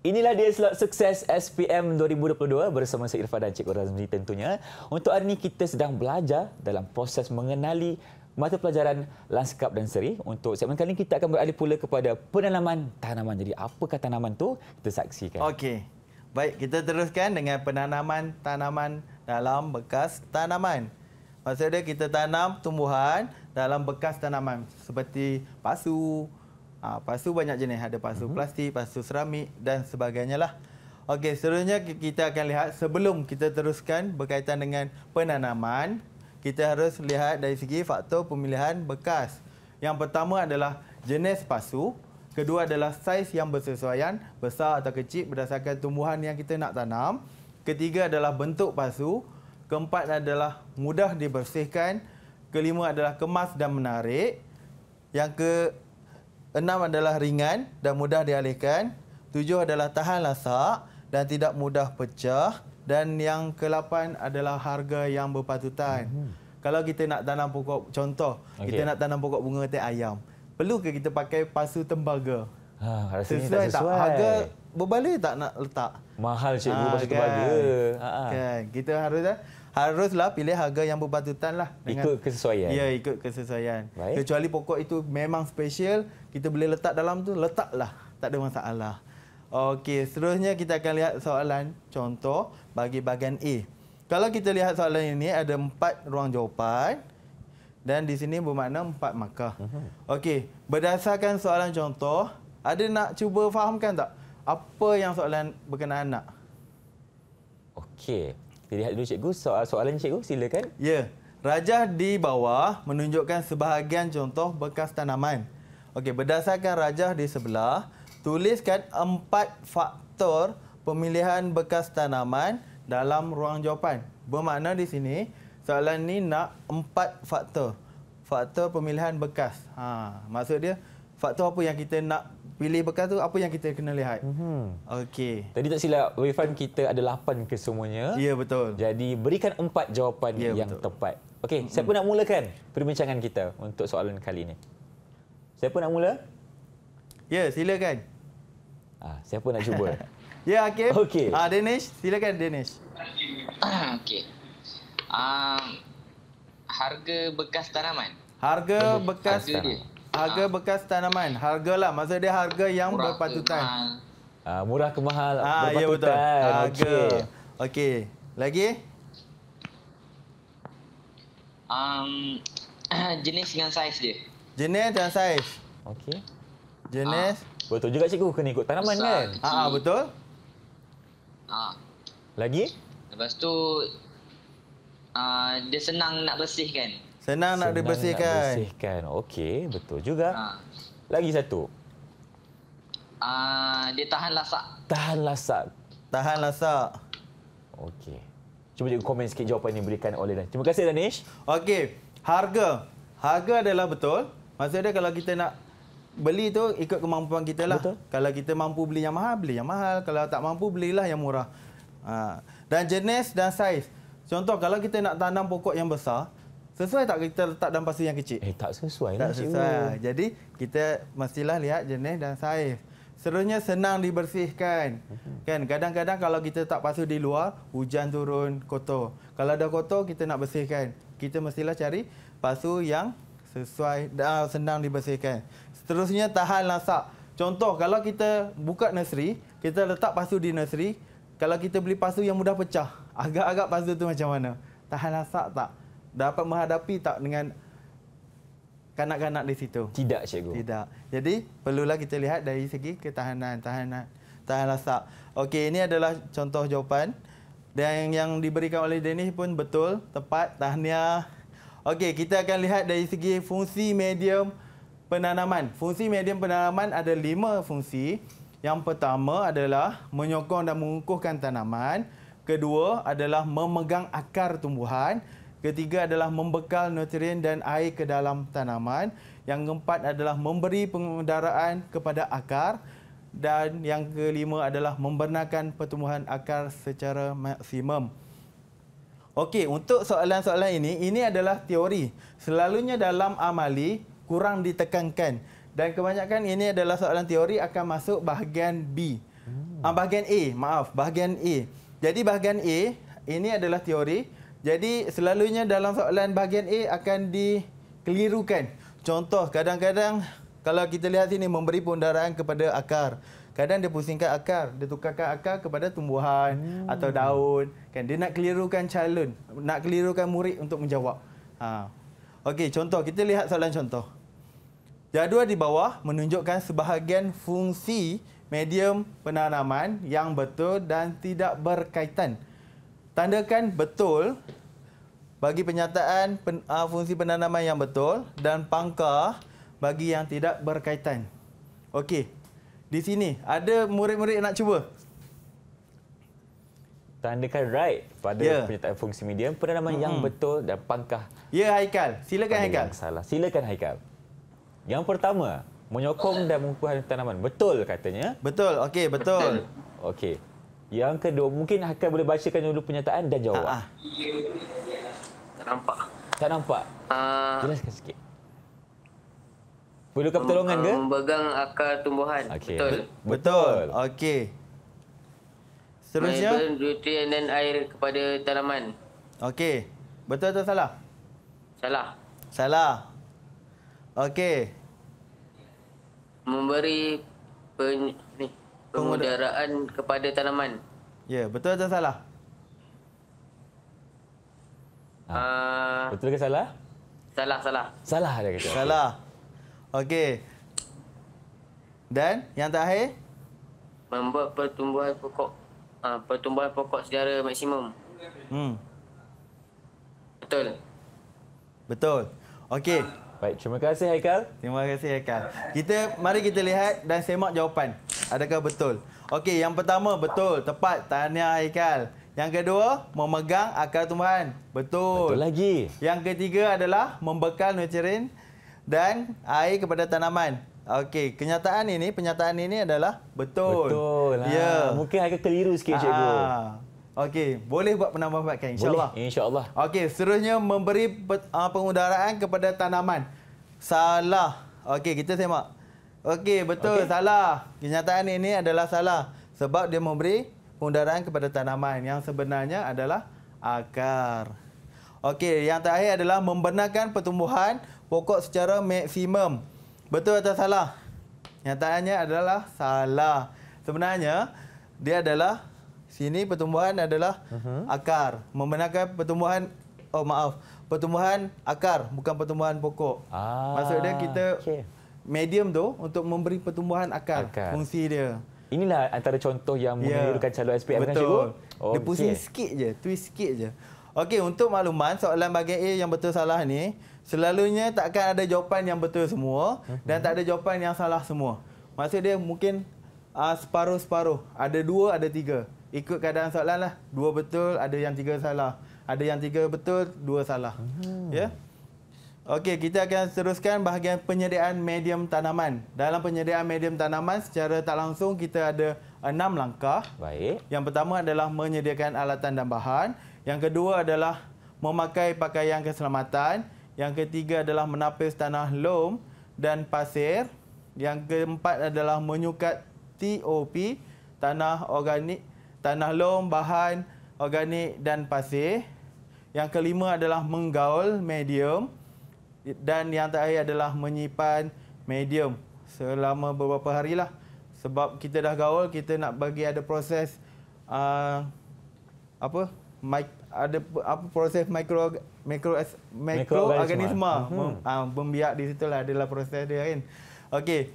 B: Inilah dia slot sukses SPM 2022 bersama saya Irfan dan Cikgu Razmi tentunya. Untuk hari ini kita sedang belajar dalam proses mengenali mata pelajaran lanskap dan seri. Untuk segmen kali ini kita akan beralih pula kepada penanaman tanaman. Jadi apakah tanaman tu? Kita saksikan.
C: Okey. Baik, kita teruskan dengan penanaman tanaman dalam bekas tanaman. Maksudnya kita tanam tumbuhan dalam bekas tanaman seperti pasu. Pasu banyak jenis, ada pasu plastik, pasu seramik dan sebagainya lah. Okey, seterusnya kita akan lihat sebelum kita teruskan berkaitan dengan penanaman, kita harus lihat dari segi faktor pemilihan bekas. Yang pertama adalah jenis pasu, kedua adalah saiz yang bersesuaian, besar atau kecil berdasarkan tumbuhan yang kita nak tanam. Ketiga adalah bentuk pasu, keempat adalah mudah dibersihkan, kelima adalah kemas dan menarik, yang keenam adalah ringan dan mudah dialihkan, tujuh adalah tahan lasak dan tidak mudah pecah, dan yang ke-8 adalah harga yang berpatutan. Kalau kita nak tanam pokok, contoh, kita nak tanam pokok bunga teh ayam, perlu ke kita pakai pasu tembaga?
B: Rasanya tak sesuai.
C: Harga berbaloi tak nak letak?
B: Mahal cikgu pasu tembaga.
C: Kan, kita haruslah pilih harga yang berpatutan lah.
B: Ikut kesesuaian.
C: Ya, ikut kesesuaian.
B: Baik.
C: Kecuali pokok itu memang special, kita boleh letak dalam tu, letaklah. Tak ada masalah. Okey, seterusnya kita akan lihat soalan contoh bagi bahagian A. Kalau kita lihat soalan ini ada 4 ruang jawapan dan di sini bermakna 4 markah. Okey, berdasarkan soalan contoh, ada nak cuba fahamkan tak apa yang soalan berkenaan nak?
B: Okey. Kita lihat dulu cikgu, soalan cikgu silakan.
C: Ya, rajah di bawah menunjukkan sebahagian contoh bekas tanaman. Okey, berdasarkan rajah di sebelah, tuliskan 4 faktor pemilihan bekas tanaman dalam ruang jawapan. Bermakna di sini, soalan ni nak 4 faktor. Faktor pemilihan bekas. Maksud dia, faktor apa yang kita nak pilih bekas tu, apa yang kita kena lihat. Okey.
B: Tadi tak silap, Irfan, kita ada 8 kesemuanya.
C: Ya, betul.
B: Jadi berikan 4 jawapan yang
C: betul.
B: tepat. Okey, siapa nak mulakan perbincangan kita untuk soalan kali ini? Siapa nak mula?
C: Ya, silakan.
B: Siapa nak cuba?
C: Ya, Hakim.
B: Okey.
C: Danish, silakan Danish.
G: Okey. Harga bekas tanaman.
C: Harga bekas
G: Harga dia.
C: harga bekas tanaman. Hargalah, maksud dia harga yang
G: Murah ke
C: berpatutan.
G: mahal?
B: Murah ke mahal?
C: Ya betul.
B: berpatutan.
C: Harga.
B: Okey.
C: Okey. Lagi?
G: Jenis dengan saiz dia.
C: Jenis dan saiz.
B: Okey.
C: Jenis.
B: Betul juga cikgu, kena ikut tanaman kan?
G: Besar, kecil.
C: Betul.
B: Lagi?
G: Lepas tu dia senang nak bersihkan.
C: Senang nak dibersihkan.
B: Nak bersihkan. Okey, betul juga. Lagi satu.
G: Dia tahan lasak.
B: Tahan lasak.
C: Tahan lasak.
B: Okey. Cuba cikgu komen sikit jawapan yang diberikan oleh Dan. Terima kasih Danish.
C: Okey. Harga. Harga adalah betul. Maksudnya kalau kita nak beli tu ikut kemampuan kita lah.
B: Betul.
C: Kalau kita mampu beli yang mahal, beli yang mahal. Kalau tak mampu, belilah yang murah. Dan jenis dan saiz. Contoh, kalau kita nak tanam pokok yang besar, sesuai tak kita letak dalam pasu yang kecil?
B: Tak sesuai
C: Tak
B: lah cikgu.
C: sesuai. Jadi, kita mestilah lihat jenis dan saiz. Seterusnya, senang dibersihkan. Kan, kadang-kadang kalau kita tak pasu di luar, hujan turun, kotor. Kalau dah kotor, kita nak bersihkan. Kita mestilah cari pasu yang sesuai dan senang dibersihkan. Seterusnya, tahan lasak. Contoh, kalau kita buka nursery, kita letak pasu di nursery, kalau kita beli pasu yang mudah pecah, agak-agak pasu tu macam mana? Tahan lasak tak? Dapat menghadapi tak dengan kanak-kanak di situ?
B: Tidak cikgu.
C: Tidak. Jadi, perlulah kita lihat dari segi ketahanan, tahan lasak. Okey, ini adalah contoh jawapan. Dan yang diberikan oleh Dennis pun betul, tepat, tahniah. Okey, kita akan lihat dari segi fungsi medium penanaman. Fungsi medium penanaman ada 5 fungsi. Yang pertama adalah menyokong dan mengukuhkan tanaman. Kedua adalah memegang akar tumbuhan. Ketiga adalah membekal nutrien dan air ke dalam tanaman. Yang keempat adalah memberi pengudaraan kepada akar. Dan yang kelima adalah membenarkan pertumbuhan akar secara maksimum. Okey, untuk soalan-soalan ini adalah teori. Selalunya dalam amali kurang ditekankan. Dan kebanyakan ini adalah soalan teori akan masuk bahagian B. Bahagian bahagian A. Jadi bahagian A ini adalah teori. Jadi selalunya dalam soalan bahagian A akan dikelirukan. Contoh, kadang-kadang kalau kita lihat sini memberi pengudaraan kepada akar. Kadang dia pusingkan akar, dia tukarkan akar kepada tumbuhan atau daun. Kan dia nak kelirukan calon, nak kelirukan murid untuk menjawab. Okey, contoh kita lihat soalan contoh. Jadual di bawah menunjukkan sebahagian fungsi medium penanaman yang betul dan tidak berkaitan. Tandakan betul bagi penyataan fungsi penanaman yang betul dan pangkah bagi yang tidak berkaitan. Okey. Di sini ada murid-murid nak cuba.
B: Tandakan right pada penyataan fungsi medium penanaman yang betul dan pangkah.
C: Ya, Haikal. Silakan Haikal.
B: Yang salah. Silakan Haikal. Yang pertama, menyokong dan mengukuhkan tanaman. Betul katanya.
C: Betul. Okey, betul.
B: Okey. Yang kedua, mungkin Haikal boleh bacakan dulu pernyataan dan jawab.
E: Tak nampak.
B: Tak nampak? Jelaskan sikit. Perlukan pertolongan ke?
E: Memegang akar tumbuhan.
B: Okay.
E: Betul.
C: Betul. Okey. Seterusnya.
E: Memberi nutrien dan air kepada tanaman.
C: Okey. Betul atau salah?
E: Salah.
C: Salah. Okey.
E: Memberi pengudaraan kepada tanaman.
C: Ya, betul atau salah?
B: Betul ke salah?
E: Salah.
B: Salah dia kata.
C: Salah. Okey. Dan yang terakhir?
E: Membuat pertumbuhan pokok secara maksimum. Betul.
C: Betul. Okey.
B: Baik, terima kasih Haikal.
C: Terima kasih Haikal. Mari kita lihat dan semak jawapan. Adakah betul? Okey, yang pertama betul, tepat. Tahniah Haikal. Yang kedua, memegang akar tumbuhan. Betul.
B: Betul lagi.
C: Yang ketiga adalah membekal nutrien dan air kepada tanaman. Okey, pernyataan ini adalah betul.
B: Betul.
C: Ya.
B: Mungkin Haikal keliru sikit cikgu.
C: Okey, boleh buat penambahbaikan insya-Allah.
B: Boleh, insya-Allah.
C: Okey, seterusnya memberi pengudaraan kepada tanaman. Salah. Okey, kita semak. Okey, betul. Salah. Kenyataan ini adalah salah. Sebab dia memberi pengudaraan kepada tanaman yang sebenarnya adalah akar. Okey, yang terakhir adalah membenarkan pertumbuhan pokok secara maksimum. Betul atau salah? Nyataannya adalah salah. Sebenarnya dia adalah sini pertumbuhan adalah akar. Membenarkan pertumbuhan pertumbuhan akar bukan pertumbuhan pokok. Maksudnya kita medium tu untuk memberi pertumbuhan akar. Fungsi dia.
B: Inilah antara contoh yang mengelirukan calon SPM kan cikgu?
C: Betul. Dia pusing sikit je, twist sikit je. Okey, untuk makluman soalan bahagian A yang betul salah ni, selalunya takkan ada jawapan yang betul semua dan tak ada jawapan yang salah semua. Maksud dia mungkin separuh-separuh. Ada 2, ada 3. Ikut keadaan soalan lah. 2 betul, ada yang 3 salah. Ada yang 3 betul, 2 salah. Ya. Okey, kita akan teruskan bahagian penyediaan medium tanaman. Dalam penyediaan medium tanaman secara tak langsung kita ada 6 langkah.
B: Baik.
C: Yang pertama adalah menyediakan alatan dan bahan. Yang kedua adalah memakai pakaian keselamatan. Yang ketiga adalah menapis tanah lom dan pasir. Yang keempat adalah menyukat TOP, tanah organik, tanah lom, bahan organik dan pasir. Yang kelima adalah menggaul medium. Dan yang terakhir adalah menyimpan medium selama beberapa hari lah. Sebab kita dah gaul, kita nak bagi ada proses proses mikroorganisme. Membiak di situlah adalah proses dia kan. Okey.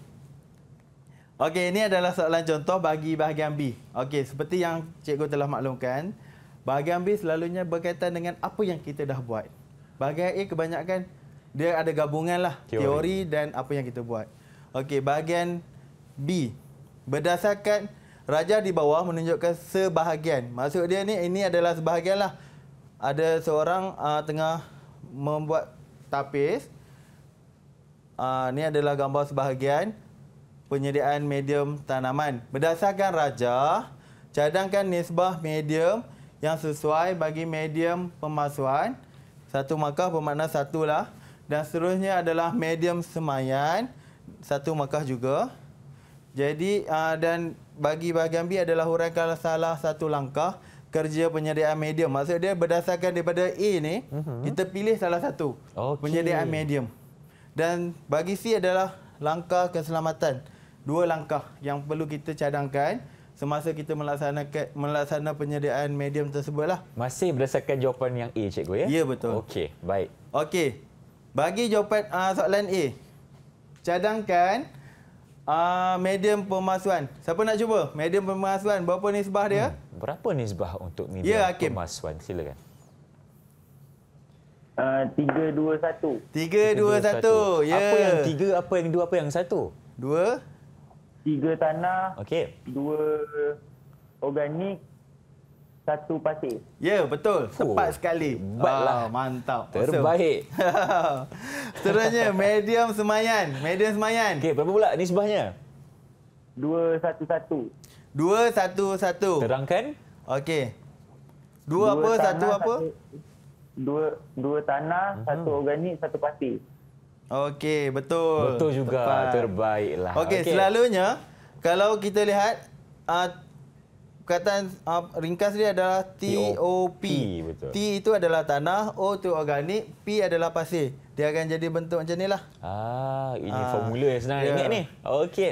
C: Okey, ini adalah soalan contoh bagi bahagian B. Okey, seperti yang cikgu telah maklumkan, bahagian B selalunya berkaitan dengan apa yang kita dah buat. Bahagian A kebanyakan dia ada gabungan lah teori dan apa yang kita buat. Okey, bahagian B. Berdasarkan raja di bawah menunjukkan sebahagian. Maksud dia ni, ini adalah sebahagian lah. Ada seorang tengah membuat tapis. Ni adalah gambar sebahagian penyediaan medium tanaman. Berdasarkan raja, cadangkan nisbah medium yang sesuai bagi medium pemasuan. 1 markah bermakna 1 lah. Dan seterusnya adalah medium semayan. 1 markah juga. Jadi dan bagi bahagian B adalah huraikan salah 1 langkah kerja penyediaan medium. Maksud dia berdasarkan daripada A ni, kita pilih salah satu penyediaan medium. Dan bagi C adalah langkah keselamatan. 2 langkah yang perlu kita cadangkan semasa kita melaksanakan penyediaan medium tersebutlah.
B: Masih berdasarkan jawapan yang A, cikgu ya?
C: Ya, betul.
B: Okey, baik.
C: Okey. Bagi jawapan soalan A, cadangkan medium pemasuan. Siapa nak cuba? Medium pemasuan, berapa nisbah dia?
B: Berapa nisbah untuk medium pemasuan? Silakan.
D: 3-2-1.
C: 3-2-1. Ya.
B: Apa yang 3, apa yang 2, apa yang 1?
C: 2.
D: 3 tanah.
B: Okey.
D: 2 organik. 1 pasir.
C: Ya, betul. Tepat sekali.
B: Hebatlah.
C: Mantap.
B: Terbaik.
C: Seterusnya, medium semayan. Medium semayan.
B: Okey, berapa pula nisbahnya?
D: 2-1-1.
C: 2-1-1.
B: Terangkan.
C: Okey. 2 apa? 1 apa?
D: 2 tanah, 1 organik, 1 pasir.
C: Okey, betul.
B: Betul juga.
C: Tepat.
B: Terbaiklah.
C: Okey, selalunya kalau kita lihat perkataan ringkas dia adalah TOP.
B: Betul.
C: T itu adalah tanah, O itu organik, P adalah pasir. Dia akan jadi bentuk macam inilah.
B: Ini formula yang senang ingat ni. Okey.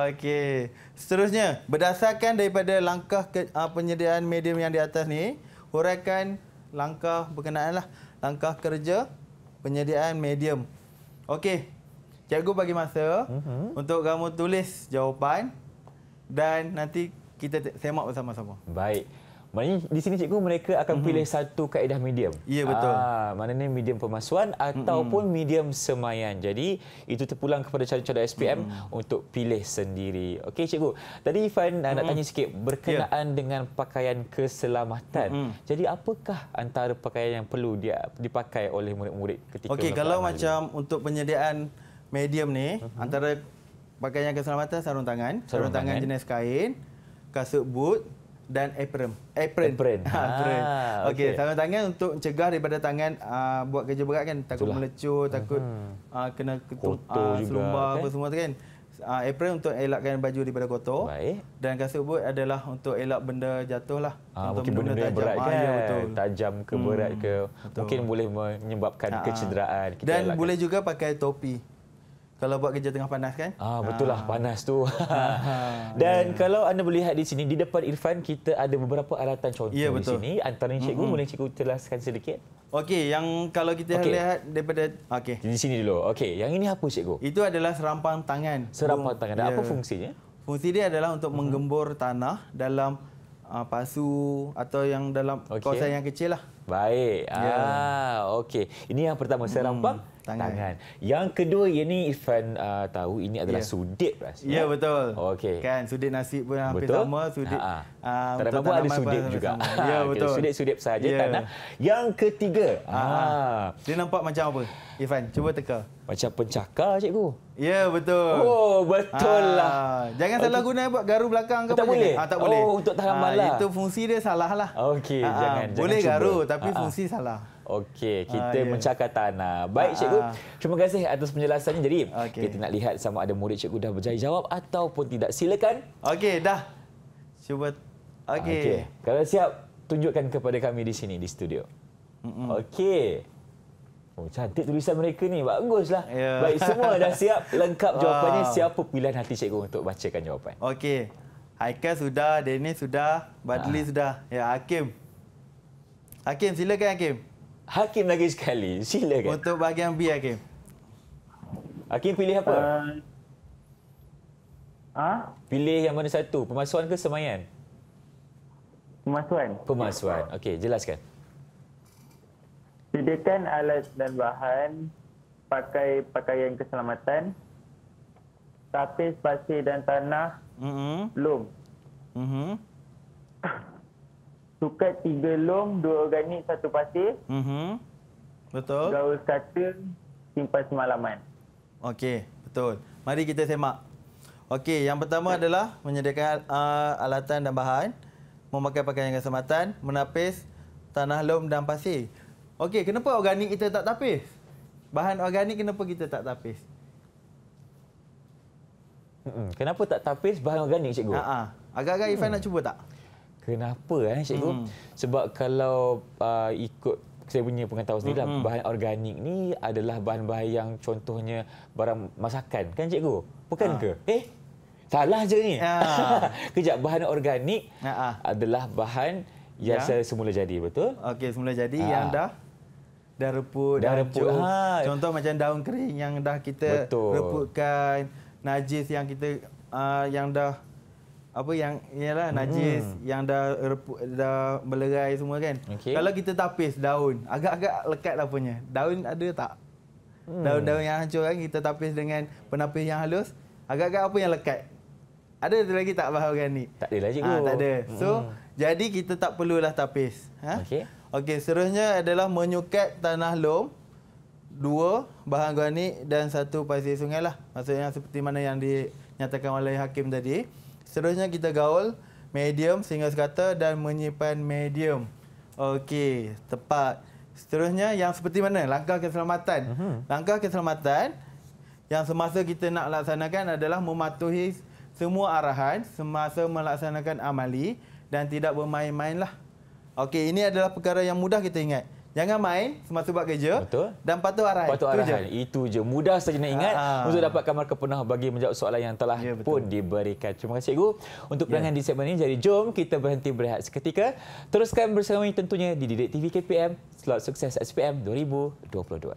C: Okey. Seterusnya, berdasarkan daripada langkah penyediaan medium yang di atas ni, huraikan langkah berkenaan lah. Langkah kerja penyediaan medium. Okey. Cikgu bagi masa untuk kamu tulis jawapan dan nanti kita semak bersama-sama.
B: Baik. Maknanya di sini cikgu mereka akan pilih satu kaedah medium.
C: Ya, betul.
B: Maknanya medium pemasuan ataupun medium semayan. Jadi itu terpulang kepada calon-calon SPM untuk pilih sendiri. Okey cikgu. Tadi Ifan nak tanya sikit berkenaan dengan pakaian keselamatan. Jadi apakah antara pakaian yang perlu dipakai oleh murid-murid ketika
C: Okey, kalau macam untuk penyediaan medium ni, antara pakaian keselamatan sarung tangan jenis kain, kasut boot dan apron.
B: Apron.
C: Apron. Okey,
B: okey.
C: sarung tangan untuk mencegah daripada tangan buat kerja berat kan, takut
B: Itulah.
C: melecur, takut kena
B: Kotor juga,
C: selumbar
B: kan?
C: apa semua tu kan. Apron untuk elakkan baju daripada kotor.
B: Baik.
C: Dan kasut boot adalah untuk elak benda jatuh lah.
B: Mungkin benda yang berat kan,
C: Ya, betul.
B: tajam ke berat ke, mungkin boleh menyebabkan kecederaan. Kita
C: Dan
B: elakkan.
C: boleh juga pakai topi. Kalau buat kerja tengah panas kan.
B: Betul lah, panas tu. Dan kalau anda melihat di sini, di depan Irfan, kita ada beberapa alatan contoh
C: Ya,
B: di
C: betul.
B: sini. Antaranya cikgu, boleh cikgu jelaskan sedikit?
C: Okey, yang kalau kita
B: Okey.
C: lihat daripada
B: Di sini dulu. Okey, yang ini apa cikgu?
C: itu adalah serampang tangan.
B: Serampang tangan. Dan
C: Ya.
B: apa fungsinya?
C: Fungsi dia adalah untuk menggembur tanah dalam pasu atau yang dalam
B: Okey.
C: kawasan yang kecil lah.
B: Baik.
C: Ya.
B: Okey. Ini yang pertama, serampang tangan. Yang kedua, ini Irfan tahu ini adalah
C: Ya.
B: sudip rasanya.
C: Ya, betul.
B: Okey.
C: Kan sudip nasi pun hampir
B: Betul.
C: sama, sudip
B: Tanaman pun ada sudip juga.
C: Ya,
B: Okey,
C: betul.
B: Sudip-sudip saja
C: Ya.
B: tanah. Yang ketiga,
C: Dia nampak macam apa? Irfan, cuba teka.
B: macam pencakar cikgu.
C: Ya, betul.
B: Oh, betul lah.
C: Jangan salah guna buat garu belakang ke
B: Tak
C: apa
B: boleh?
C: jangan. Tak boleh.
B: Oh, untuk tahanan lah.
C: Itu fungsi dia salah lah.
B: Okey, jangan
C: Boleh
B: cuba.
C: garu tapi fungsi salah.
B: Okey, kita
C: ya.
B: mencakar tanah. Baik cikgu, terima kasih atas penjelasannya. Jadi,
C: Okey.
B: kita nak lihat sama ada murid cikgu dah berjaya jawab ataupun tidak. Silakan.
C: Okey, dah. Cuba. Okey.
B: Kalau siap, tunjukkan kepada kami di sini, di studio. Okey. Oh, cantik tulisan mereka ni. Baguslah.
C: Ya.
B: Baik, semua dah siap. Lengkap jawapannya. Siapa pilihan hati cikgu untuk bacakan jawapan?
C: Okey. Haikal sudah, Dennis sudah, Badli sudah. Ya, Hakim. Hakim, silakan Hakim.
B: Hakim lagi sekali. Silakan.
C: Untuk bahagian B, Hakim.
B: Hakim pilih apa? Pilih yang mana satu? Pemasuan ke semaian?
D: Pemasuan.
B: Pemasuan. Okey, jelaskan.
D: Sediakan alat dan bahan, pakai pakaian keselamatan, tapis pasir dan tanah, lom. Sukat 3 lom, 2 organik, 1 pasir,
C: Betul.
D: gaul kata, simpan semalaman.
C: Okey, betul. Mari kita semak. Okey, yang pertama adalah menyediakan alatan dan bahan, memakai pakaian keselamatan, menapis tanah lom dan pasir. Okey, kenapa organik kita tak tapis? Bahan organik kenapa kita tak tapis?
B: Kenapa tak tapis bahan organik, cikgu?
C: Agak-agak Irfan nak cuba tak?
B: Kenapa cikgu? Sebab kalau ikut saya punya pengetahuan sendiri, bahan organik ni adalah bahan-bahan yang contohnya barang masakan, kan cikgu? Bukan ke? Salah je ni. Kejap, bahan organik adalah bahan yang semula jadi, betul?
C: Okey, semula jadi yang dah reput,
B: Dah
C: dah
B: reput.
C: hancur. Contoh macam daun kering yang dah kita reputkan, najis yang kita yang dah najis yang dah reput, dah melerai semua kan.
B: Okey.
C: Kalau kita tapis daun, agak-agak lekat lah punya. Daun ada tak? Daun-daun yang hancur kan kita tapis dengan penapis yang halus, agak-agak apa yang lekat? Ada lagi tak bahan organik?
B: Tak adalah, cikgu.
C: Tak ada. So, jadi kita tak perlulah tapis.
B: Okey.
C: Okey, seterusnya adalah menyukat tanah lom, 2 bahan organik dan 1 pasir sungai lah. Maksudnya seperti mana yang dinyatakan oleh Hakim tadi. Seterusnya kita gaul medium sehingga sekata dan menyimpan medium. Okey, tepat. Seterusnya yang seperti mana? Langkah keselamatan. Langkah keselamatan yang semasa kita nak laksanakan adalah mematuhi semua arahan semasa melaksanakan amali dan tidak bermain-main lah. Okey, ini adalah perkara yang mudah kita ingat. Jangan main semasa buat kerja.
B: Betul.
C: Dan patuh arahan.
B: Patuh arahan. Itu je. Mudah saja nak ingat untuk dapatkan markah penuh bagi menjawab soalan yang telah pun diberikan. Terima kasih cikgu untuk perangan di segmen ini. Jadi jom kita berhenti berehat seketika. Teruskan bersama kami tentunya di Didik TV KPM Slot Sukses SPM 2022.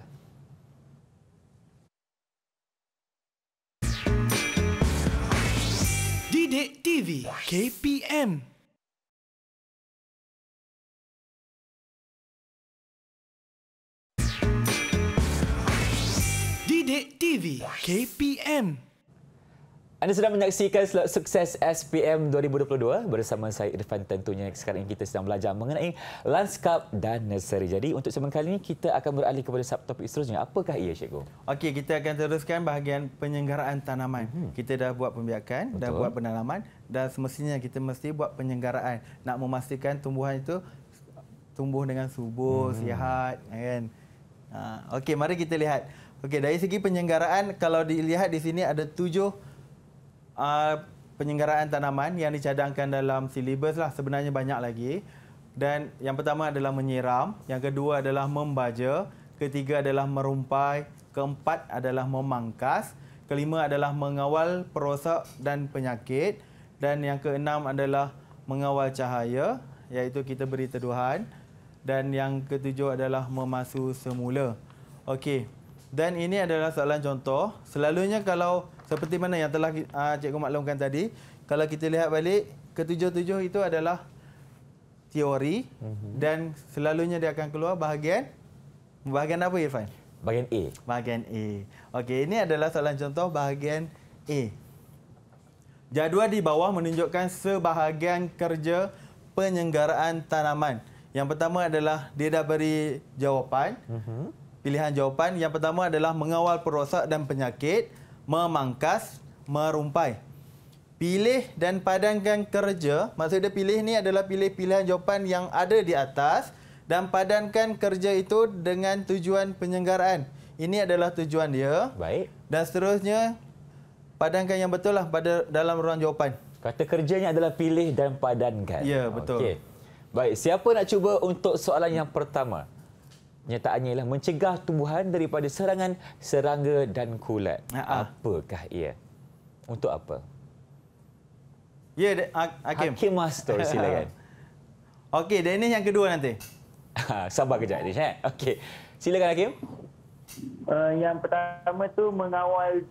A: Didik TV KPM. Didik TV KPM.
B: Anda sedang menyaksikan Slot Sukses SPM 2022 bersama saya Irfan. Tentunya sekarang ini kita sedang belajar mengenai lanskap dan nursery. Jadi untuk segmen kali ini kita akan beralih kepada subtopik seterusnya. Apakah ia, Cikgu?
C: Okey, kita akan teruskan bahagian penyelenggaraan tanaman. Kita dah buat pembiakan, dah buat pendalaman dan semestinya kita mesti buat penyelenggaraan. Nak memastikan tumbuhan itu tumbuh dengan subur, sihat, kan? Okey, mari kita lihat. Okey, dari segi penyelenggaraan, kalau dilihat di sini ada 7 penyelenggaraan tanaman yang dicadangkan dalam silibus lah. Sebenarnya banyak lagi. Dan yang pertama adalah menyiram, yang kedua adalah membaja, ketiga adalah merumpai, keempat adalah memangkas, kelima adalah mengawal perosak dan penyakit, dan yang keenam adalah mengawal cahaya, iaitu kita beri teduhan, dan yang ketujuh adalah memasu semula. Okey. Dan ini adalah soalan contoh. Selalunya kalau seperti mana yang telah cikgu maklumkan tadi, kalau kita lihat balik, ketujuh-tujuh itu adalah teori dan selalunya dia akan keluar bahagian apa, Irfan?
B: Bahagian A.
C: Bahagian A. Okey, ini adalah soalan contoh bahagian A. Jadual di bawah menunjukkan sebahagian kerja penyelenggaraan tanaman. Yang pertama adalah dia dah beri jawapan. Pilihan jawapan yang pertama adalah mengawal perosak dan penyakit, memangkas, merumpai. Pilih dan padankan kerja. Maksud dia pilih ni adalah pilih pilihan jawapan yang ada di atas dan padankan kerja itu dengan tujuan penyelenggaraan. Ini adalah tujuan dia.
B: Baik.
C: Dan seterusnya padankan yang betul lah pada dalam ruang jawapan.
B: Kata kerjanya adalah pilih dan padankan.
C: Ya, betul.
B: Okey. Baik, siapa nak cuba untuk soalan yang pertama? Nyataannya ialah mencegah tumbuhan daripada serangan serangga dan kulat. Apakah ia? Untuk apa?
C: Ya, Hakim.
B: Hakim Master, silakan.
C: Okey, Danish yang kedua nanti.
B: Sabar kejap, Danish. Okey, silakan Hakim.
D: Yang pertama tu mengawal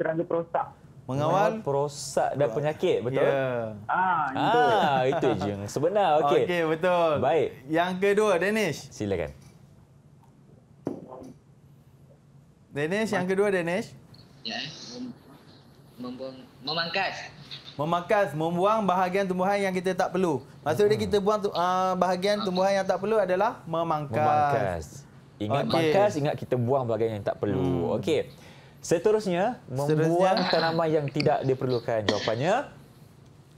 D: serangga perosak.
C: Mengawal
B: perosak dan penyakit, betul?
C: Ya.
B: Itu je yang sebenar. Okey.
C: Okey, betul.
B: Baik.
C: Yang kedua, Danish.
B: Silakan.
C: Danish, yang kedua, Danish.
G: Ya. Memangkas.
C: Memangkas, membuang bahagian tumbuhan yang kita tak perlu. Maksudnya kita buang bahagian tumbuhan yang tak perlu adalah memangkas.
B: Memangkas. Ingat mangkas, ingat kita buang bahagian yang tak perlu. Okey. Seterusnya, membuang tanaman yang tidak diperlukan. Jawapannya?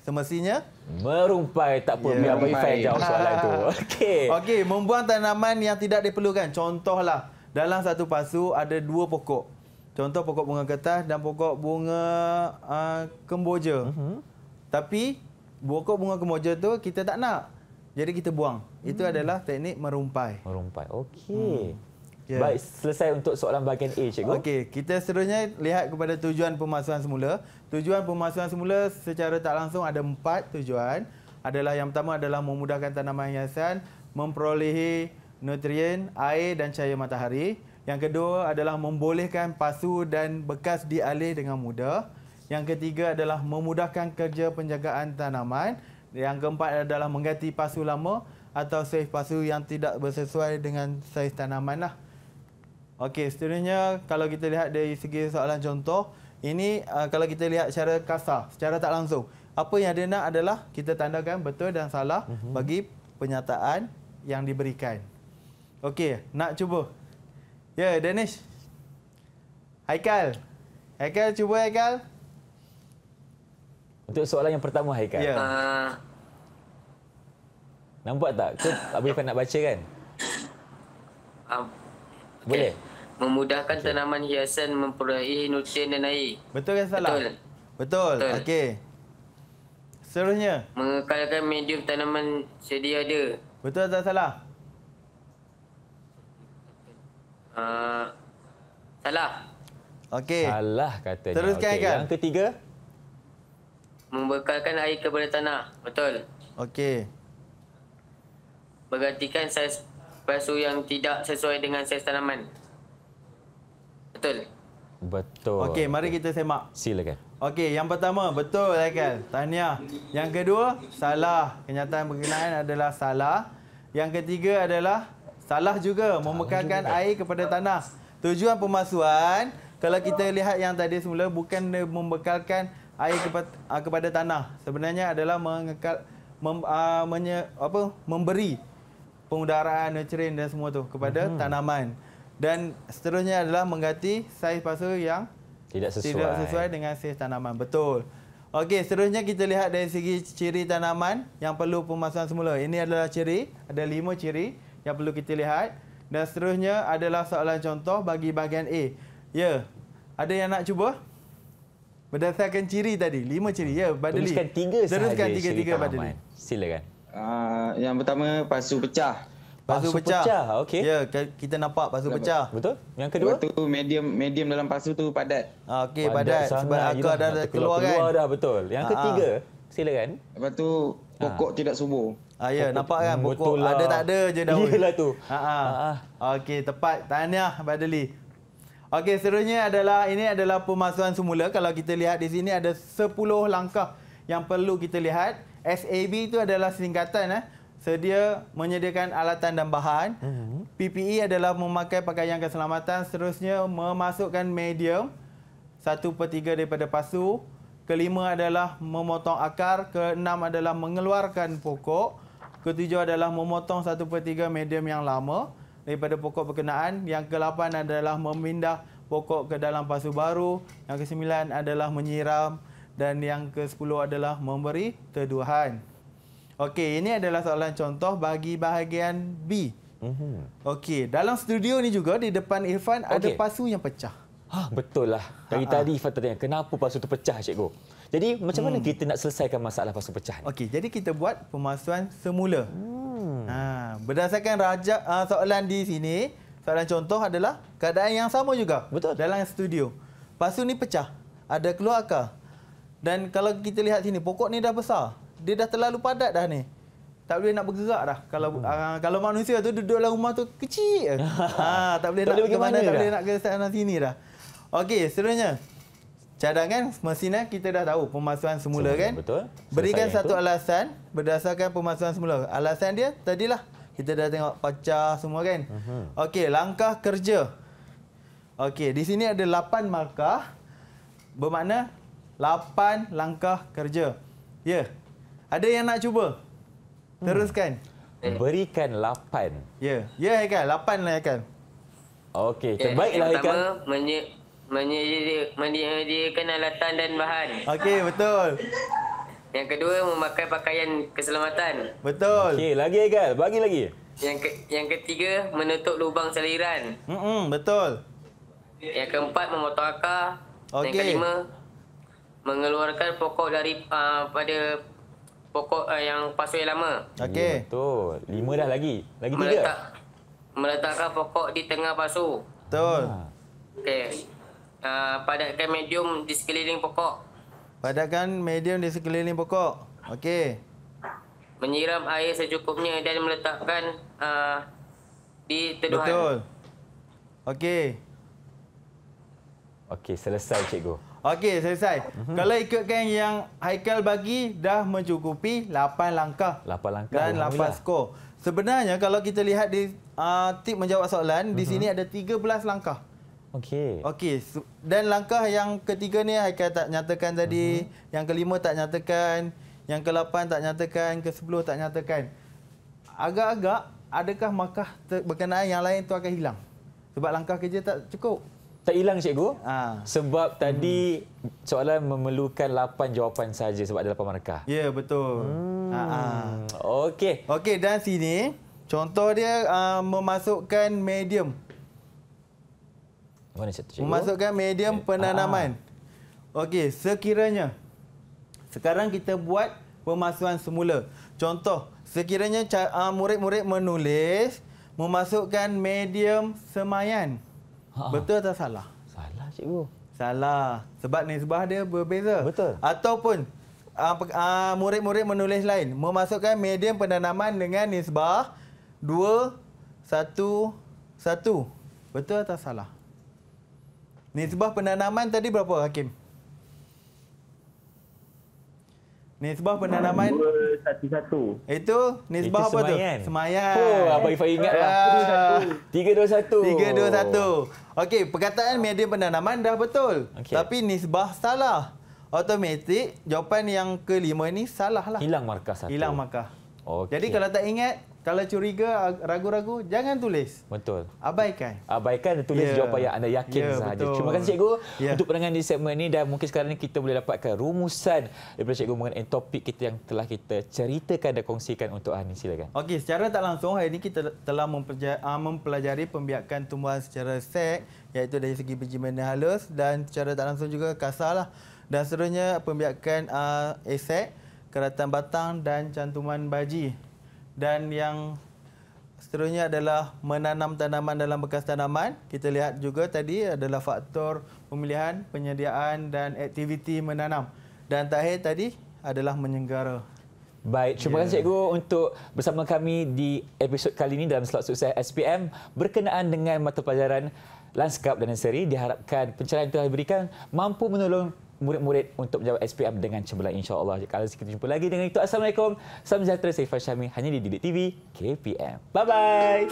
C: Semestinya?
B: Merumpai. Tak apa, biar Abang Irfan jawab soalan itu. Okey.
C: Okey, membuang tanaman yang tidak diperlukan. Contohlah, dalam satu pasu ada 2 pokok. Contoh pokok bunga kertas dan pokok bunga kemboja. Tapi pokok bunga kemboja tu kita tak nak. Jadi kita buang. Itu adalah teknik merumpai.
B: Merumpai. Okey.
C: Ya.
B: Baik, selesai untuk soalan bahagian A, Cikgu.
C: Okey, kita seterusnya lihat kepada tujuan pemasukan semula. Tujuan pemasukan semula secara tak langsung ada 4 tujuan. Adalah yang pertama adalah memudahkan tanaman hiasan memperolehi nutrien, air dan cahaya matahari. Yang kedua adalah membolehkan pasu dan bekas dialih dengan mudah. Yang ketiga adalah memudahkan kerja penjagaan tanaman. Yang keempat adalah mengganti pasu lama atau saiz pasu yang tidak bersesuai dengan saiz tanaman lah. Okey, seterusnya kalau kita lihat dari segi soalan contoh, ini kalau kita lihat secara kasar, secara tak langsung, apa yang dia nak adalah kita tandakan betul dan salah bagi penyataan yang diberikan. Okey, nak cuba? Ya, Danish. Haikal. Haikal, cuba Haikal.
B: Untuk soalan yang pertama, Haikal.
C: Ya.
B: Nampak tak? Ke Abang Irfan nak baca kan? Boleh?
E: Memudahkan tanaman hiasan memperolehi nutrien dan air.
C: Betul ke salah?
E: Betul.
C: Betul. Okey. Seterusnya.
E: Mengekalkan medium tanaman sedia ada.
C: Betul atau salah?
E: Salah.
C: Okey.
B: Salah katanya.
C: Teruskan,
B: Okey,
C: Haikal.
B: yang ketiga.
E: Membekalkan air kepada tanah. Betul.
C: Okey.
E: Bergantikan saiz pasu yang tidak sesuai dengan saiz tanaman. Betul.
B: Betul.
C: Okey, mari kita semak.
B: Silakan.
C: Okey, yang pertama, betul Haikal. Tahniah. Yang kedua, salah. Kenyataan berkenaan adalah salah. Yang ketiga adalah salah juga, membekalkan air kepada tanah. Tujuan pemasukan kalau kita lihat yang tadi semula bukan membekalkan air kepada tanah. Sebenarnya adalah memberi pengudaraan, nurturing dan semua tu kepada tanaman. Dan seterusnya adalah mengganti saiz pasu yang
B: Tidak sesuai
C: dengan saiz tanaman. Betul. Okey, seterusnya kita lihat dari segi ciri tanaman yang perlu pemasukan semula. Ini adalah ciri, ada 5 ciri yang perlu kita lihat. Dan seterusnya adalah soalan contoh bagi bahagian A. Ya, ada yang nak cuba? Berdasarkan ciri tadi, 5 ciri. Ya, Badli.
B: Tuliskan 3 sahaja.
C: Teruskan
B: ciri
C: 3 Badli.
B: tanaman. Silakan.
F: Yang pertama pasu pecah.
C: Pasu pecah.
B: Okey.
C: Ya, kita nampak pasu pecah.
B: Betul? Yang kedua?
F: Lepas tu medium dalam pasu tu padat.
C: Okey, padat. Sebab akar dah keluar kan?
B: Keluar dah, betul. Yang ketiga, silakan.
F: Lepas tu pokok tidak subur.
C: Ya, nampak kan? Pokok
B: betul lah.
C: ada tak ada je daun.
B: Yelah tu.
C: Okey, tepat. Tahniah, Badli. Okey, seterusnya ini adalah pemasukan semula. Kalau kita lihat di sini ada 10 langkah yang perlu kita lihat. SAB itu adalah singkatan. Sedia menyediakan alatan dan bahan. PPE adalah memakai pakaian keselamatan. Seterusnya memasukkan medium 1/3 daripada pasu. Kelima adalah memotong akar. Keenam adalah mengeluarkan pokok. Ketujuh adalah memotong 1/3 medium yang lama daripada pokok berkenaan. Yang ke-8 adalah memindah pokok ke dalam pasu baru. Yang ke-9 adalah menyiram. Dan yang ke-10 adalah memberi teduhan. Okey, ini adalah soalan contoh bagi bahagian B. Okey, dalam studio ni juga di depan Irfan ada pasu yang pecah.
B: Betul lah. Dari tadi Irfan tanya, kenapa pasu tu pecah, cikgu? Jadi, macam mana kita nak selesaikan masalah pasu pecah ni?
C: Okey, jadi kita buat pemasukan semula. Berdasarkan soalan di sini, soalan contoh adalah keadaan yang sama juga.
B: Betul.
C: Dalam studio. Pasu ni pecah, ada keluar akar. Dan kalau kita lihat sini, pokok ni dah besar. Dia dah terlalu padat dah ni. Tak boleh nak bergerak dah. Kalau manusia tu duduk dalam rumah tu kecil. Tak boleh nak ke mana, tak boleh nak ke sana sini dah. Okey, seterusnya. Cadangan mesin kita dah tahu pemasukan semula kan?
B: Betul.
C: Berikan satu alasan berdasarkan pemasukan semula. Alasan dia tadilah kita dah tengok pecah semua kan? Okey, langkah kerja. Okey, di sini ada 8 markah. Bermakna 8 langkah kerja. Ya. Ada yang nak cuba? Teruskan.
B: Berikan 8.
C: Ya. Ya, Haikal. 8 lah, Haikal.
B: Okey, terbaiklah
E: Yang
B: Haikal.
E: pertama, menyediakan alatan dan bahan.
C: Okey, betul.
E: Yang kedua, memakai pakaian keselamatan.
C: Betul.
B: Okey, lagi Haikal. Bagi lagi.
E: Yang ketiga, menutup lubang saliran.
C: Betul.
E: Yang keempat, memotong akar.
C: Okey.
E: Yang kelima, mengeluarkan pokok pada pokok yang pasu yang lama.
C: Okey.
B: Betul. 5 dah lagi. Lagi 3.
E: Meletakkan pokok di tengah pasu.
C: Betul.
E: Okey. Padatkan medium di sekeliling pokok.
C: Padatkan medium di sekeliling pokok. Okey.
E: Menyiram air secukupnya dan meletakkan di teduhan.
C: Betul. Okey.
B: Okey, selesai cikgu.
C: Okey, selesai. Kalau ikutkan yang Haikal bagi, dah mencukupi 8 langkah.
B: 8 langkah.
C: Dan 8 skor. Sebenarnya kalau kita lihat di tip menjawab soalan, di sini ada 13 langkah.
B: Okey.
C: Okey. Dan langkah yang ketiga ni Haikal tak nyatakan tadi. Yang kelima tak nyatakan. Yang ke-8 tak nyatakan. Ke-10 tak nyatakan. Agak-agak, adakah markah berkenaan yang lain tu akan hilang? Sebab langkah kerja tak cukup.
B: Tak hilang cikgu.
C: Ah.
B: Sebab tadi soalan memerlukan 8 jawapan saja sebab ada 8 markah.
C: Ya, betul.
B: Okey.
C: Okey, dan sini contoh dia memasukkan medium.
B: Mana satu cikgu?
C: Memasukkan medium penanaman. Okey, sekiranya sekarang kita buat pemasukan semula. Contoh, sekiranya murid-murid menulis memasukkan medium semayan. Betul atau salah?
B: Salah cikgu.
C: Salah. Sebab nisbah dia berbeza.
B: Betul.
C: Ataupun murid-murid menulis lain. Memasukkan medium penanaman dengan nisbah 2, 1, 1. Betul atau salah? Nisbah penanaman tadi berapa, Hakim? Nisbah penanaman
D: 211.
C: itu nisbah
B: Itu
C: apa
B: semayan.
C: tu? Semayan.
B: Oh, Abang Irfan ingat lah. 321.
C: 321. Okey, perkataan media penanaman dah betul.
B: Okey.
C: Tapi nisbah salah. Automatik jawapan yang kelima ni salah lah.
B: Hilang markah satu.
C: Hilang markah.
B: Okey.
C: Jadi kalau tak ingat, kalau curiga, ragu-ragu, jangan tulis.
B: Betul.
C: Abaikan.
B: Abaikan dan tulis
C: Ya.
B: jawapan yang anda yakin
C: Ya,
B: sahaja.
C: betul.
B: Terima kasih cikgu
C: Ya.
B: untuk penerangan di segmen ini dan mungkin sekarang ni kita boleh dapatkan rumusan daripada cikgu mengenai topik kita yang telah kita ceritakan dan kongsikan untuk hari ini. Silakan.
C: Okey, secara tak langsung hari ini kita telah mempelajari pembiakan tumbuhan secara sek, iaitu dari segi biji mana halus, dan secara tak langsung juga kasar lah. Dan seterusnya pembiakan esek, keratan batang dan cantuman baji. Dan yang seterusnya adalah menanam tanaman dalam bekas tanaman. Kita lihat juga tadi adalah faktor pemilihan, penyediaan dan aktiviti menanam. Dan terakhir tadi adalah menyenggara.
B: Baik, terima kasih cikgu untuk bersama kami di episod kali ini dalam Slot Sukses SPM berkenaan dengan mata pelajaran lanskap dan nursery. Diharapkan pencerahan yang telah diberikan mampu menolong murid-murid untuk menjawab SPM dengan cemerlang, insya-Allah. Kalau kita jumpa lagi dengan itu, Assalamualaikum. Salam sejahtera, saya Irfan Syahmi hanya di Didik TV KPM. Bye-bye.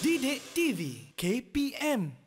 A: Didik TV KPM